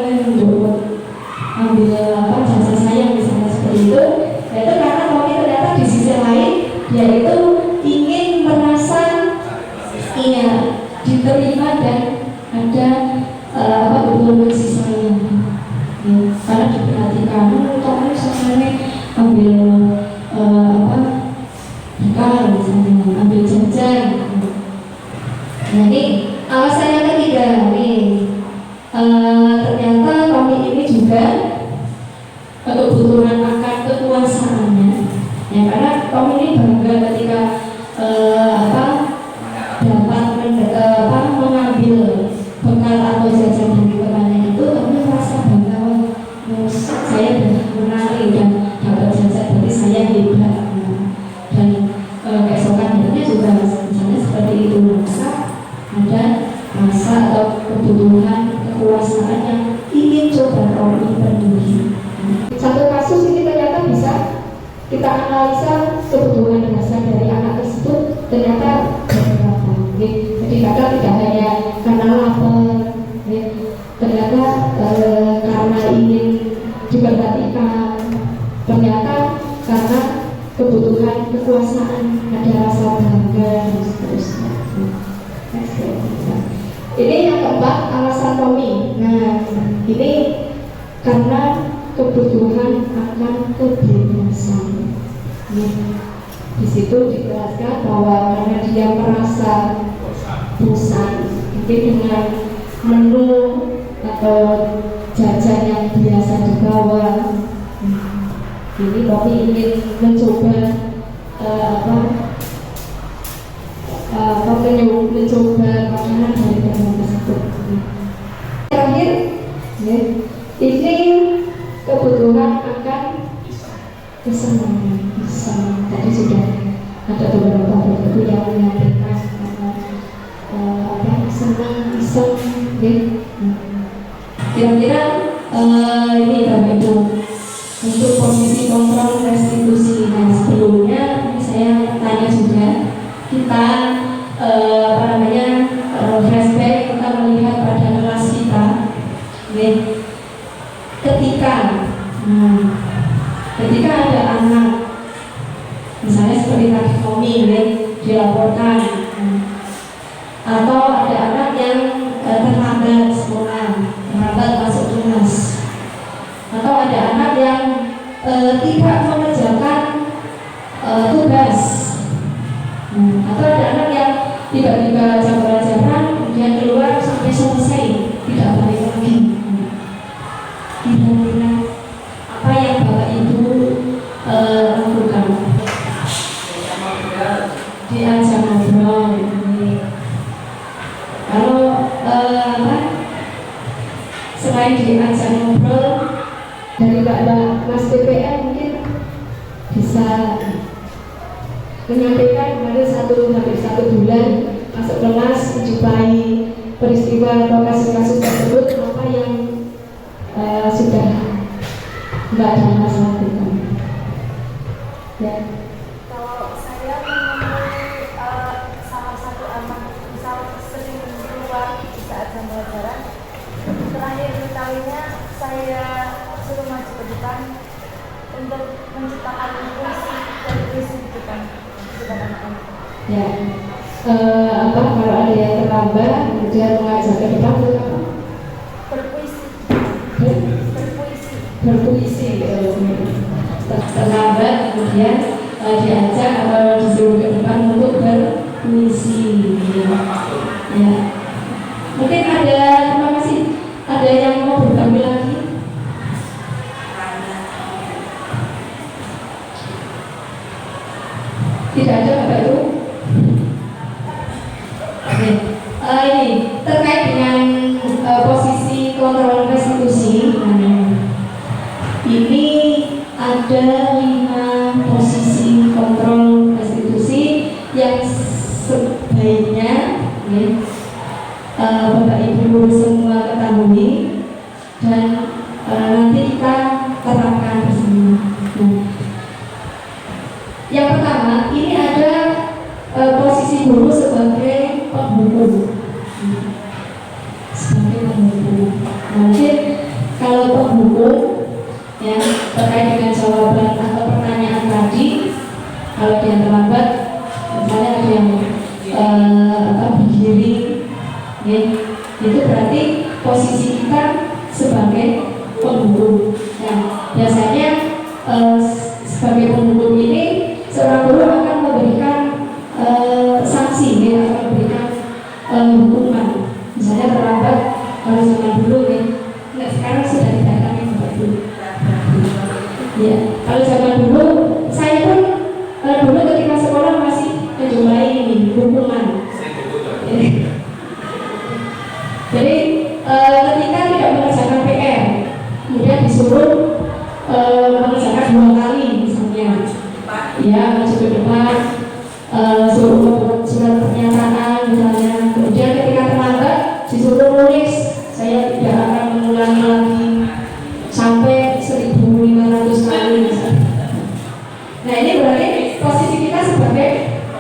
ambil jasa saya misalnya seperti itu. Itu karena Tommy ternyata di sisi lain yaitu ingin merasa diterima dan ada kebutuhan kasih sayang ya, karena diperhatikan. Tommy sebenarnya ambil bekal misalnya, ambil jajan. Nah ini alasan yang ketiga nih, ternyata Tommy ini juga kebutuhan akan kekuasaannya ya, karena Tommy ini bangga ketika dapat mengambil bekal atau jajan dari temannya itu. Tommy merasa bangga, saya menari dan dapat jajan, berarti saya hebat. Dan keesokan harinya juga misalnya seperti itu, ada rasa atau kebutuhan kekuasaan yang ingin coba Tommy penuhi. Satu kasus ini ternyata bisa kita analisa kebutuhan dasar dari anak tersebut ternyata beberapa. Jadi kadang tidak hanya karena lapar, ternyata karena ingin diperhatikan, ternyata karena kebutuhan kekuasaan, ada rasa bangga dan seterusnya. Ini yang keempat, alasan Tommy. Nah, ini karena kebutuhan akan kebebasan. Di situ dijelaskan bahwa karena dia merasa bosan, mungkin dengan menu atau jajan yang biasa dibawa, ini Tommy ingin mencoba mencoba makanan dari teman tersebut. Terakhir, ini kebutuhan akan kesenangan. Tadi sudah ada beberapa buku yang menyampaikan senang, iseng, kira-kira ini Bapak Ibu untuk komisi kontrol restitusi. Nah sebelumnya ini saya tanya juga, kita flashback, kita melihat pada kelas kita ketika ada anak misalnya seperti tadi Tommy dilaporkan, atau ada anak yang terlambat sekolah, terlambat masuk kelas, atau ada anak yang tidak mengerjakan tugas, atau ada anak yang tiba-tiba jam pelajaran kemudian keluar sampai selesai tidak balik lagi. Kira-kira apa yang Bapak Ibu lakukan? Diajak ngobrol. Kalau selain diajak ngobrol dari Mas PPM mungkin bisa menyampaikan kemarin hampir satu bulan masuk kelas menjumpai peristiwa atau kasus-kasus tersebut, apa yang sudah Mbak Damas lakukan? Ya. Kalau saya menemui salah satu anak misal sering keluar di saat jam pelajaran, terakhir kalinya saya suruh maju ke depan untuk menciptakan puisi dari puisi di depan anak-anak. Ya. Kalau ada yang terlambat kemudian mengajak ke depan itu apa? Berpuisi. Berpuisi. terlambat, kemudian diajak atau disuruh ke depan untuk bermisi. Ya. Mungkin ada, terima kasih. Ada yang mau berbagi lagi? Tidak ada Bapak Ibu? Oke. Ini terkait dengan posisi kontrol restitusi. Ini ada 5 posisi kontrol restitusi yang sebaiknya Bapak Ibu semua ketahui dan nanti kita terapkan bersama. Yang pertama, ini ada posisi guru sebagai penghukum. Sebagai penghukum. Mungkin kalau penghukum ya terkait dengan jawaban atau pertanyaan tadi, kalau dia terlambat, misalnya ada yang berdiri, ya, itu berarti posisi kita sebagai penghukum. Nah, biasanya sebagai penghukum ini seorang guru akan memberikan sanksi, ya, akan memberikan hukuman. Misalnya terlambat, kalau zaman dulu ya, nah, sekarang sudah tidak akan begitu. Ya, kalau zaman dulu, saya pun dulu ketika sekolah masih menjumpai ini hukuman. Jadi ketika tidak mengerjakan PR, kemudian disuruh mengerjakan 2 kali misalnya, ya maju ke depan, suruh membuat surat pernyataan misalnya, kemudian ketika terlambat disuruh nulis, saya tidak akan mengulangi lagi sampai 1.500 kali misalnya. Nah ini berarti posisi kita sebagai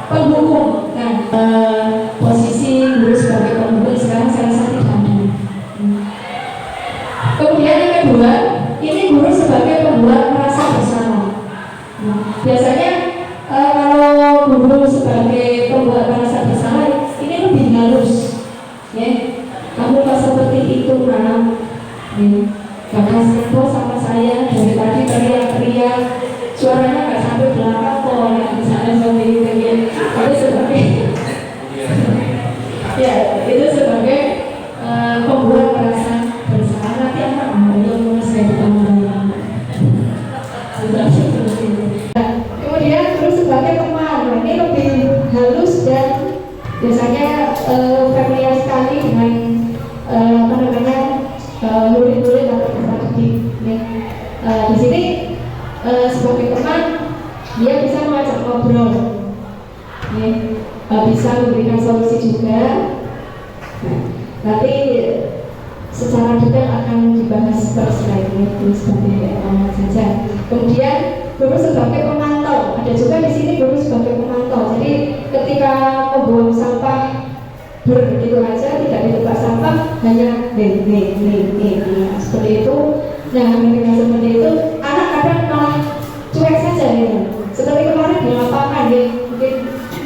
penghukum. Nah posisi guru sebagai penghukum sekarang saya rasa tidak ada. Kemudian yang kedua, ini guru sebagai pembuat merasa bersalah. Biasanya kalau guru sebagai pembuat merasa bersalah ini lebih halus, ya. Kamu kok seperti itu nak, gak kasih sama saya dari tadi teriak-teriak, suaranya nggak sampai belakang kok, misalnya seperti itu, ya. Itu sebagai ya itu sebagai pembuat merasa bersalah. Nanti akan yang saya bertanggung. Kemudian terus sebagai teman, ini lebih halus dan biasanya familiar sekali dengan murid-murid atau peserta didik. Di sini sebagai teman dia bisa mengajak ngobrol, bisa memberikan solusi juga. Nanti secara detail akan dibahas per slide itu sebagai amat saja. Kemudian guru sebagai pemantau, ada juga di sini guru sebagai pemantau. Jadi ketika membuang sampah begitu aja, tidak di tempat sampah, hanya seperti itu. Nah, ketika seperti itu, anak kadang malah cuek saja gitu. Seperti kemarin di lapangan, ya, mungkin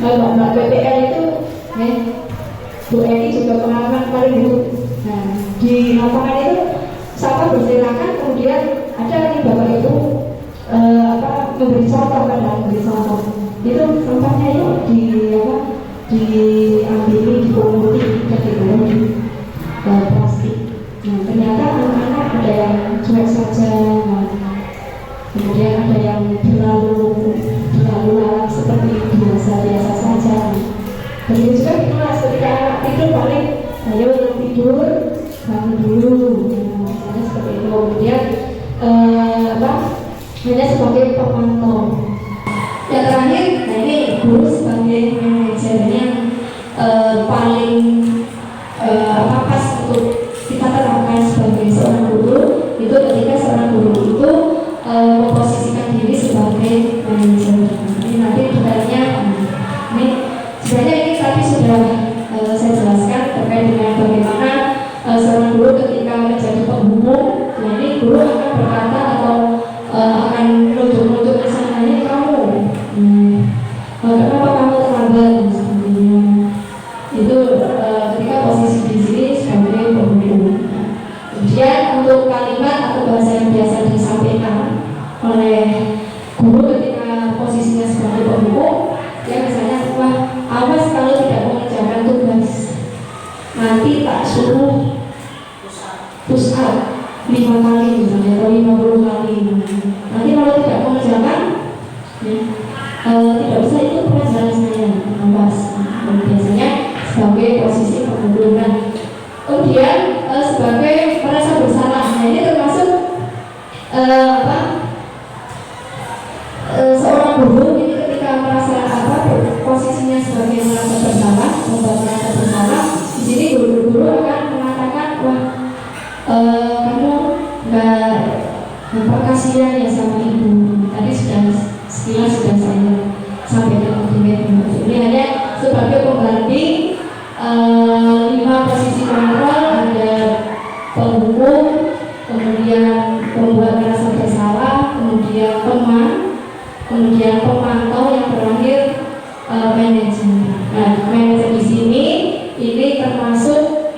Mbak PPL itu, Bu Eni juga pengalaman paling itu. Nah, di lapangan itu sampah berserakan, kemudian ada nih Bapak Ibu memberi contoh, kan, memberi contoh. Itu sampahnya yuk diambil, dipunguti, ditaruh di plastik. Nah, ternyata anak-anak ada yang cuek saja, kemudian ada yang berlalu seperti biasa saja. Begitu juga di kelas, ketika anak tidur paling ayo tidur, bangun dulu, misalnya seperti itu. Kemudian hanya sebagai pemantau. Yang terakhir, nah ini guru sebagai manajer yang paling pas untuk kita terapkan sebagai seorang guru, itu ketika seorang guru itu memposisikan diri sebagai manajer. Ini nanti detailnya, ini sebenarnya ini tadi sudah saya jelaskan terkait dengan bagaimana seorang guru ketika menjadi penghukum. Nah ini guru akan berkata atau akan menunjuk misalnya kamu, kenapa kamu terlambat misalnya. Itu ketika posisi di sini sebagai penghukum. Kemudian untuk kalimat atau bahasa yang biasa disampaikan oleh tidak usah itu pelajaran saya awas. Biasanya sebagai posisi pengurus. Nah, kemudian sebagai merasa bersalah, nah ini termasuk seorang guru ini ketika merasa posisinya sebagai merasa bersalah, membuat merasa bersalah. Di sini guru-guru akan mengatakan, wah kamu nggak kasihan ya sama ibu. Tadi sekilas sudah saya sampaikan ini hanya sebagai pengganti 5 posisi kontrol, ada penghukum, kemudian pembuat merasa bersalah, kemudian teman, kemudian pemantau, yang terakhir manajer. Nah, manajer di sini ini termasuk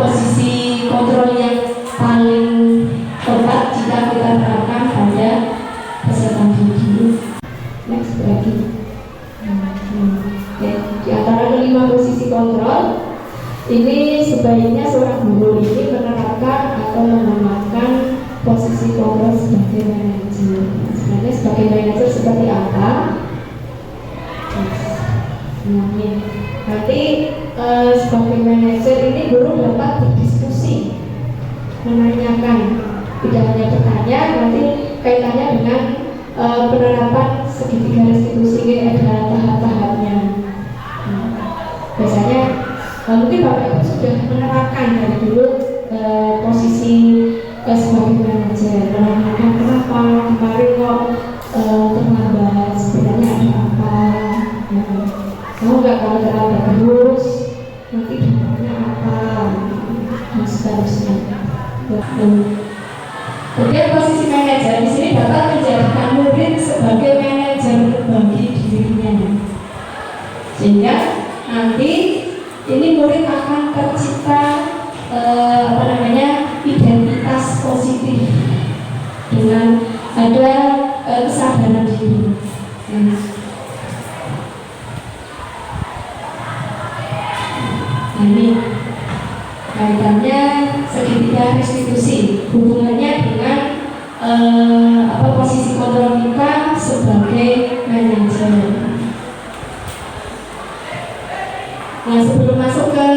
posisi kontrol yang paling tepat jika kita terapkan pada peserta didik. Next lagi. Di antara kelima posisi kontrol ini sebaiknya seorang guru ini menerapkan atau menambahkan posisi kontrol sebagai manajer. Sebenarnya sebagai manajer seperti apa? Nanti sebagai manajer ini guru dapat berdiskusi, menanyakan, tidak hanya bertanya, nanti kaitannya dengan penerapan segitiga restitusi ini ada tahap-tahapnya. Biasanya mungkin Bapak Ibu sudah menerapkan dari dulu posisi sebagai manajer, menanyakan kenapa kemarin kok terlambat, sebenarnya ada apa, mau nggak kalau terlambat terus nanti dampaknya apa, dan seterusnya. Kemudian posisi manajer di sini dapat menjadikan murid sebagai manajer bagi dirinya, sehingga nanti ini murid akan tercipta identitas positif dengan ada kesadaran diri. Ini kaitannya segitiga restitusi, hubungannya dengan posisi kontrol kita sebagai manajer. Nah, sebelum masuk ke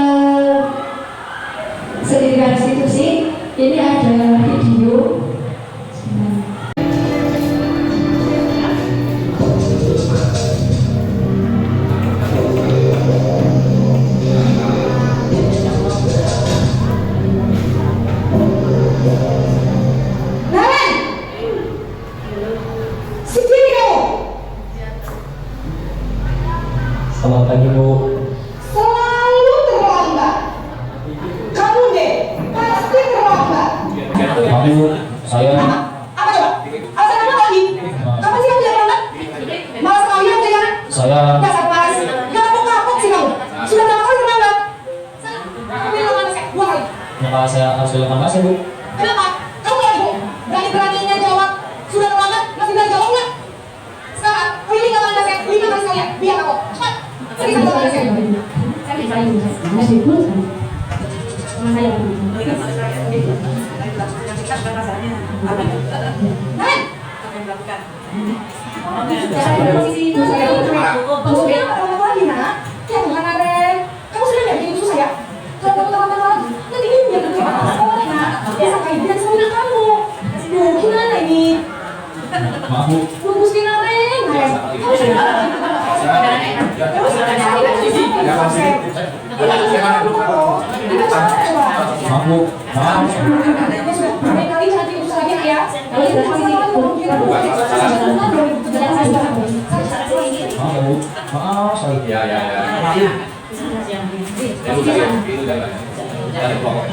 segitiga restitusi, ini ada video. Selamat pagi, Bu. Selalu terlambat. Kamu deh pasti terlambat. Maaf, Bu. Saya Apa coba? Alasan apa lagi? Kapan sih kamu jadi terlambat? Malas sekali kamu jadi anak. saya Dasar malas. Gak kapok-kapok sih kamu. Sudah berapa kali terlambat? Kamu bilang mana sih? 2 kali. kenapa saya harus bilang makasih, Bu? Kenapa? Kamu ya ibu? Berani-beraninya jawab. Sudah terlambat? Masih berani jawab nggak? Sekarang, pilih kamar anak saya. Pilih kamar sekalian. Biar aku. Cepat. Pergi sama kamar saya. Saya bisa ini, saya sibuk kan. Sama saya. Saya posisi itu saya. Maksudnya apa lagi nak? Ya bukan Aren. Kamu sudah nggak bikin susah ya? Kalau kamu teman-teman lagi, nanti ini dia kerja apa sekolah nak? Bisa kaitan sama kamu. Duh, gimana ini? Maaf, Bu. Bagus din Aren. Kamu sudah. Maaf, Bu. Maaf. Kali nanti usaha lagi ya. Maaf, ya, Bu. Maaf, sorry. Ya. Itu jangan. Dari pokok.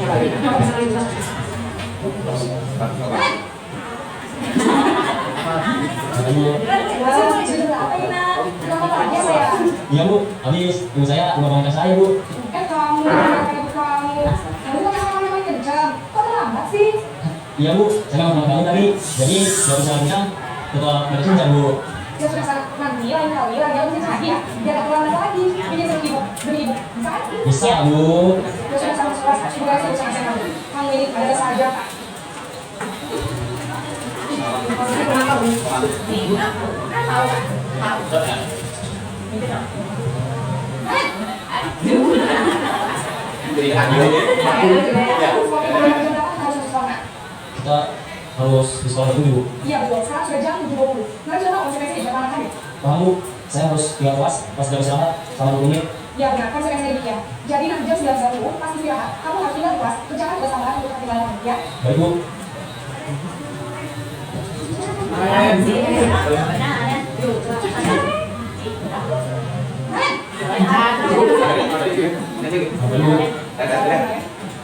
Iya, Bu. Habis ibu saya ngomong ke saya, Bu. Kamu kan main kencang. Kok terlambat sih? Iya, Bu. Saya ngomong kamu tadi. Jadi nggak bisa kencang. Ketua medicine jam, Bu. Ya sudah sangat nanti lain kali lagi aku bisa lagi ya. Biar tak terlambat lagi. Ini beribu. Bisa kan? Bisa, Bu. Ya sudah sama sekolah. Sudah saya kamu. Kamu ini ada saja. Kenapa? Kita harus di sekolah dulu. Iya betul, sekarang sudah jam 7.20. Nanti coba konsekuensinya berapa lama? Paham Bu? Saya harus tinggal kelas pas jam istirahat selama 20 menit. Ya benar, konsekuensinya demikian. Jadi nanti jam 9.30 pas istirahat, kamu harus tinggal di kelas, kerjakan tugas tambahan untuk nanti malam, ya? Baik Bu.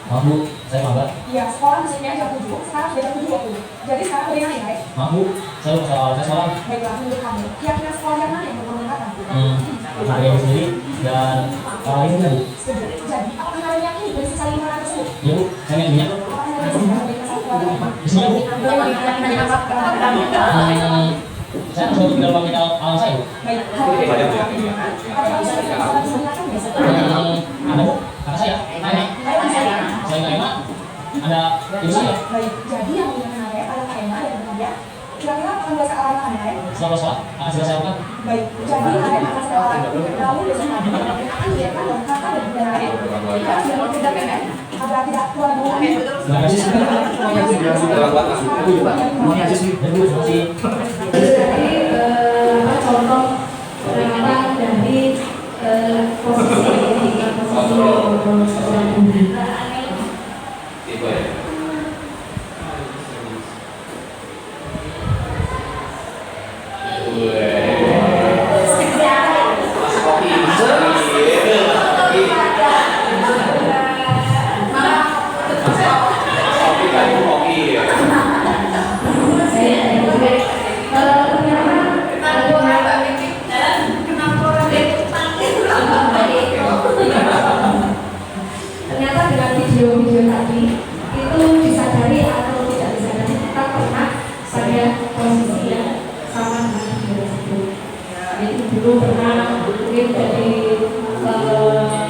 Maaf Bu, saya mabar. Iya, sekolah mestinya jam 7, sekarang sudah jam 7.20. Jadi sekarang udah naik, ya? Maaf Bu, saya lupa soal tes malam. Baiklah, menurut kamu, kira-kira sekolah yang mana yang bermanfaat? Harganya sendiri dan orang lain Bu. Setuju. Jadi, apakah kalian yakin dari sisa 500 tersebut? Iya Bu, saya ingin punya. Apakah kalian bisa memberikan satu keluarga? Bismillah Bu. Saya harus untuk dalam mental alam saya Bu. Baik, apakah bisa menjelaskan biasa? Ada Bu, kakak saya, nenek. Saya nggak enak, ada ibu saya. Baik, jadi yang menggunakan ATM adalah KMA dan kemudian kira-kira akan biasa alamat Anda. Setelah sholat, akan segera saya lakukan. Baik, jadi ATM akan segera alamat. Lalu besok pagi akan diakan dan kakak dan bunda lain. Jika sudah tidak KMA, agar tidak keluar rumah. Terima kasih. Terima kasih. Jadi contoh penerapan dari posisi Itu ya. Masuk kopi. Kopi kan kopi ya. Ternyata dengan video-video tadi itu disadari atau tidak disadari kita pernah pada posisi yang sama dengan video tersebut. Jadi dulu pernah mungkin jadi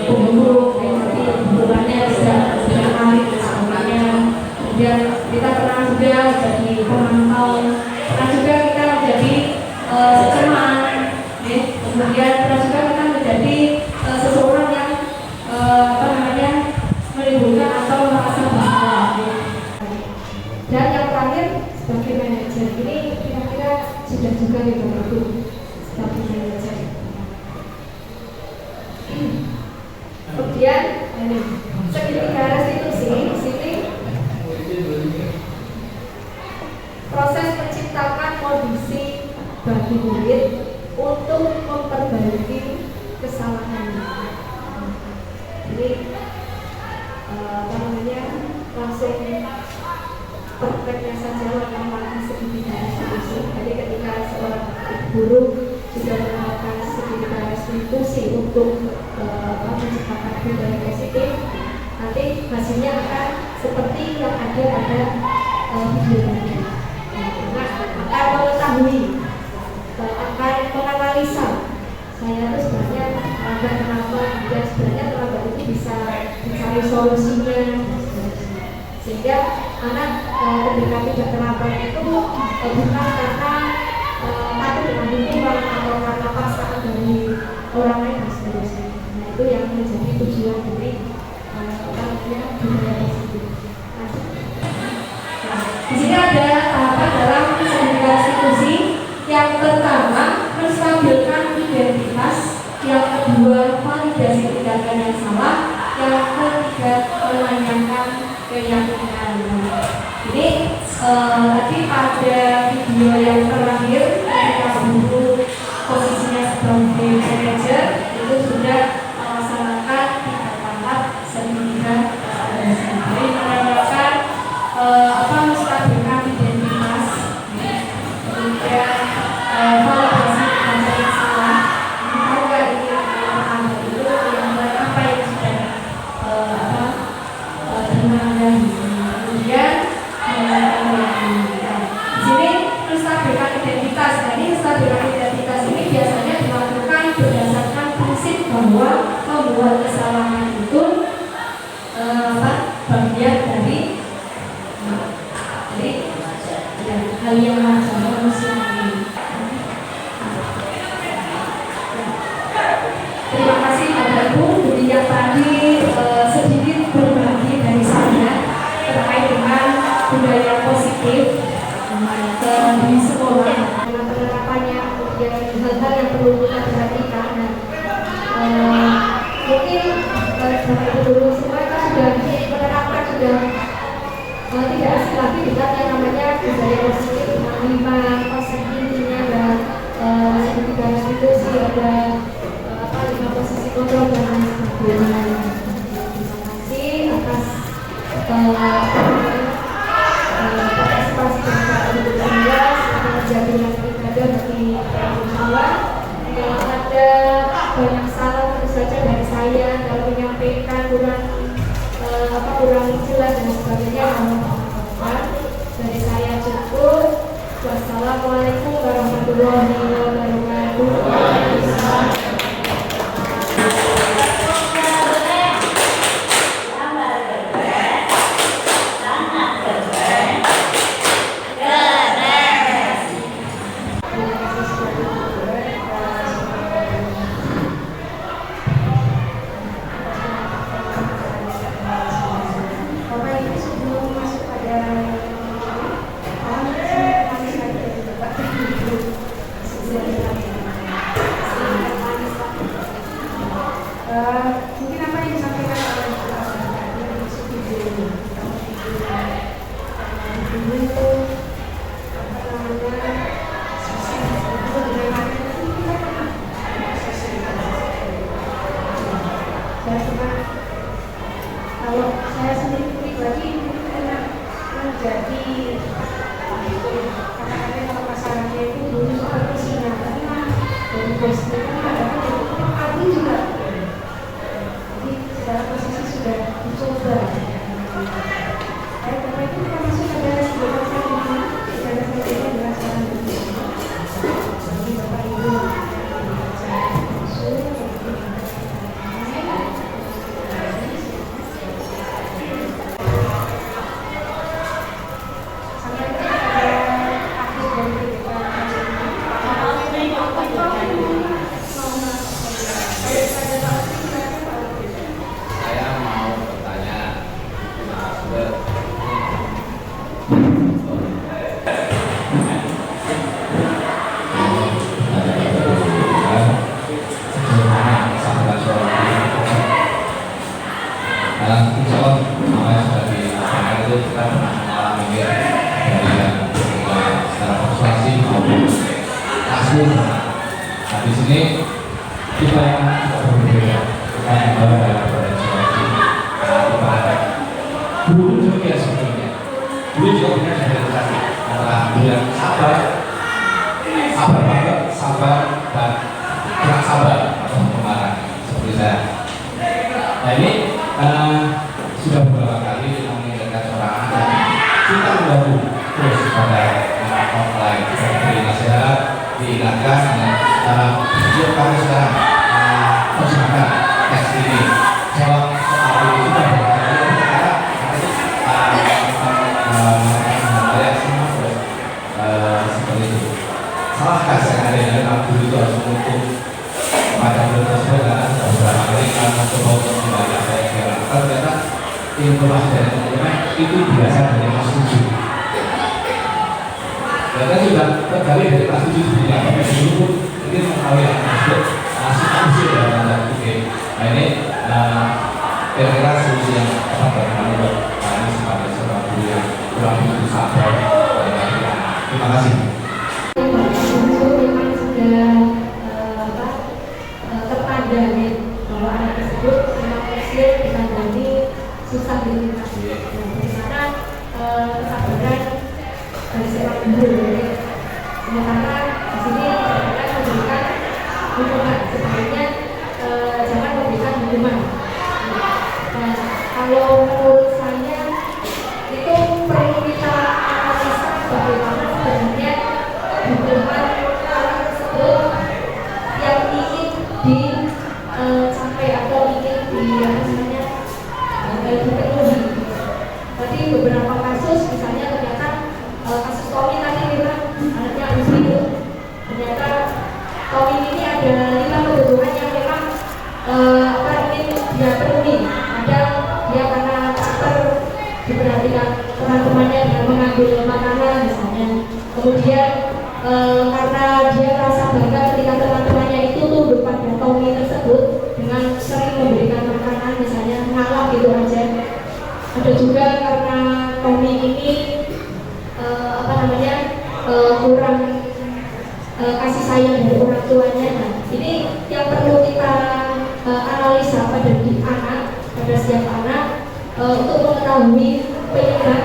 pemburuk, tapi hubungannya sudah alih semuanya. Kemudian kita pernah juga jadi pemantau, pernah juga kita menjadi ceman, kemudian pernah juga kita menjadi seseorang yang menimbulkan atau merasa bahwa. Dan yang terakhir sebagai manajer ini kira-kira sudah juga dibentuk sebagai manajer. Kemudian segitiga restitusi di sini proses menciptakan kondisi bagi murid untuk memperbaiki kesalahannya. Jadi langsung prakteknya saja melakukan segitiga restitusi. Jadi ketika seorang guru sudah melakukan segitiga restitusi untuk menciptakan budaya positif, nanti hasilnya akan seperti yang ada pada video ini. Nah, akan mengetahui, akan menganalisa saya itu sebenarnya terlambat kenapa, dan sebenarnya terlambat itu bisa dicari solusinya, sehingga anak ketika tidak terlambat itu bukan karena takut dengan hukuman atau karena paksaan dari orang lain dan seterusnya. Nah, itu yang menjadi tujuan dari budaya positif. Di sini ada tahapan dalam segitiga restitusi. Yang pertama, menstabilkan identitas. Yang kedua, validasi tindakan yang salah. Yang ketiga, menanyakan keyakinan. Jadi tadi pada video yang terakhir ketika guru posisinya sebagai manajer itu sudah melaksanakan 3 tahap segitiga restitusi. Jadi menanyakan menstabilkan identitas, kemudian validasi tindakan yang salah. Juga ini pertama itu yang apa yang sudah dimana. Kemudian di sini menstabilkan identitas. Jadi menstabilkan identitas ini biasanya dilakukan berdasarkan prinsip bahwa membuat kesalahan itu bagian dari hal yang wajar manusia. positif di sekolah dengan penerapannya, kemudian hal-hal yang perlu kita perhatikan. Mungkin Bapak Ibu Guru semua kan sudah menerapkan, sudah tidak asing lagi dengan yang namanya budaya positif dengan 5 konsep intinya, dan seperti dalam itu sih ada 5 posisi kontrol dan lain sebagainya. Terima kasih atas partisipasi dari Pak Ibu semua. Semoga menjadi yang beribadah bagi Pak Ibu semua. Kalau ada banyak salah tentu saja dari saya dalam menyampaikan kurang jelas dan sebagainya, mohon maaf. Dari saya cukup. Wassalamualaikum warahmatullahi wabarakatuh. Mungkin apa yang disampaikan oleh kalau saya sendiri pribadi pernah menjadi kata-kata kalau masalahnya itu dulu seperti singa, karena dari posisinya ada api juga. Dalam posisi sudah dicoba. Karena itu kita masuk pada sebuah saya secara saya merasakan bagi Bapak Ibu. Sampai pada akhir dari Saya mau bertanya, dalam insya Allah apa yang sudah disampaikan itu kita pernah mengalami dari yang secara persuasi maupun langsung. Nah di sini kita yang berbeda, kita yang baru dalam berinteraksi kepada guru juga sebetulnya. Guru juga punya diferensiasi antara guru yang sabar banget, sabar dan kurang sabar atau pemarah seperti saya. Nah ini sudah beberapa kali kita mengingatkan seorang anak dan kita membantu terus pada anak online, kita beri nasihat, diingatkan dan yuk kami sekarang terjemahkan teks ini. Jawab soal ini sudah berkali-kali karena seperti itu. Salahkah saya ada yang dalam guru itu harus mengutuk pada guru tersebut karena sudah beberapa kali kita mencoba untuk membaca saya kira ternyata informasi dari teman-teman itu biasa dari kelas 7. Dan sudah tergali dari kelas 7 yang dulu pun mungkin mengetahui yang tersebut masih usia dalam tanda kutip. Nah ini kira-kira solusi yang tepat bagaimana untuk kami sebagai seorang guru yang kurang begitu sabar. Terima kasih. Memang sudah terpandang bahwa anak tersebut memang kecil ditandani susah dilintasi. Bagaimana kesabaran dari seorang guru. Sementara di sini kita memberikan hukuman, sebenarnya jangan memberikan hukuman. Nah, kalau menurut saya itu perlu kita analisa bagaimana sebenarnya hukuman anak tersebut yang ingin dicapai atau ingin dipenuhi. Tadi beberapa kasus misalnya ternyata kasus Tommy tadi bilang anaknya usia, ternyata Tommy ini ada 5 kebutuhan yang memang ingin dia penuhi. Ada dia karena karakter diperhatikan teman-temannya dengan mengaku mengambil makanan misalnya. Kemudian karena dia merasa bangga ketika teman-temannya itu tunduk pada Tommy tersebut dengan sering memberikan makanan misalnya ngalah gitu aja. Ada juga karena Tommy ini kurang kasih sayang dari orang tuanya. Nah, ini yang perlu kita analisa pada setiap anak untuk mengetahui penyebab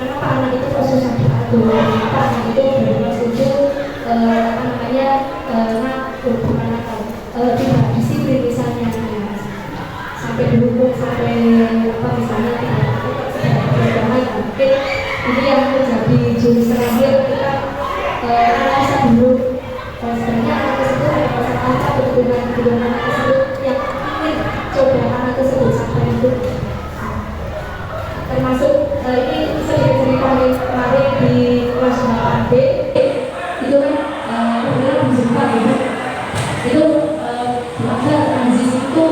kenapa anak itu kok susah diatur, kenapa anak itu benar-benar setuju tidak disiplin misalnya, sampai dihukum sampai misalnya tidak beragama. Mungkin ini yang menjadi jurus terakhir kita analisa dulu sebenarnya anak tersebut ada masalah apa dengan anak tersebut yang ingin coba anak tersebut sampai itu. Termasuk ini sedikit cerita kemarin di kelas 8B itu kan benar-benar berjumpa gitu. Itu maka Aziz itu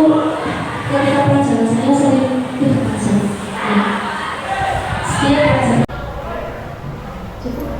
ketika pelajaran saya sering tidak masuk. Sekian pelajaran. Cukup.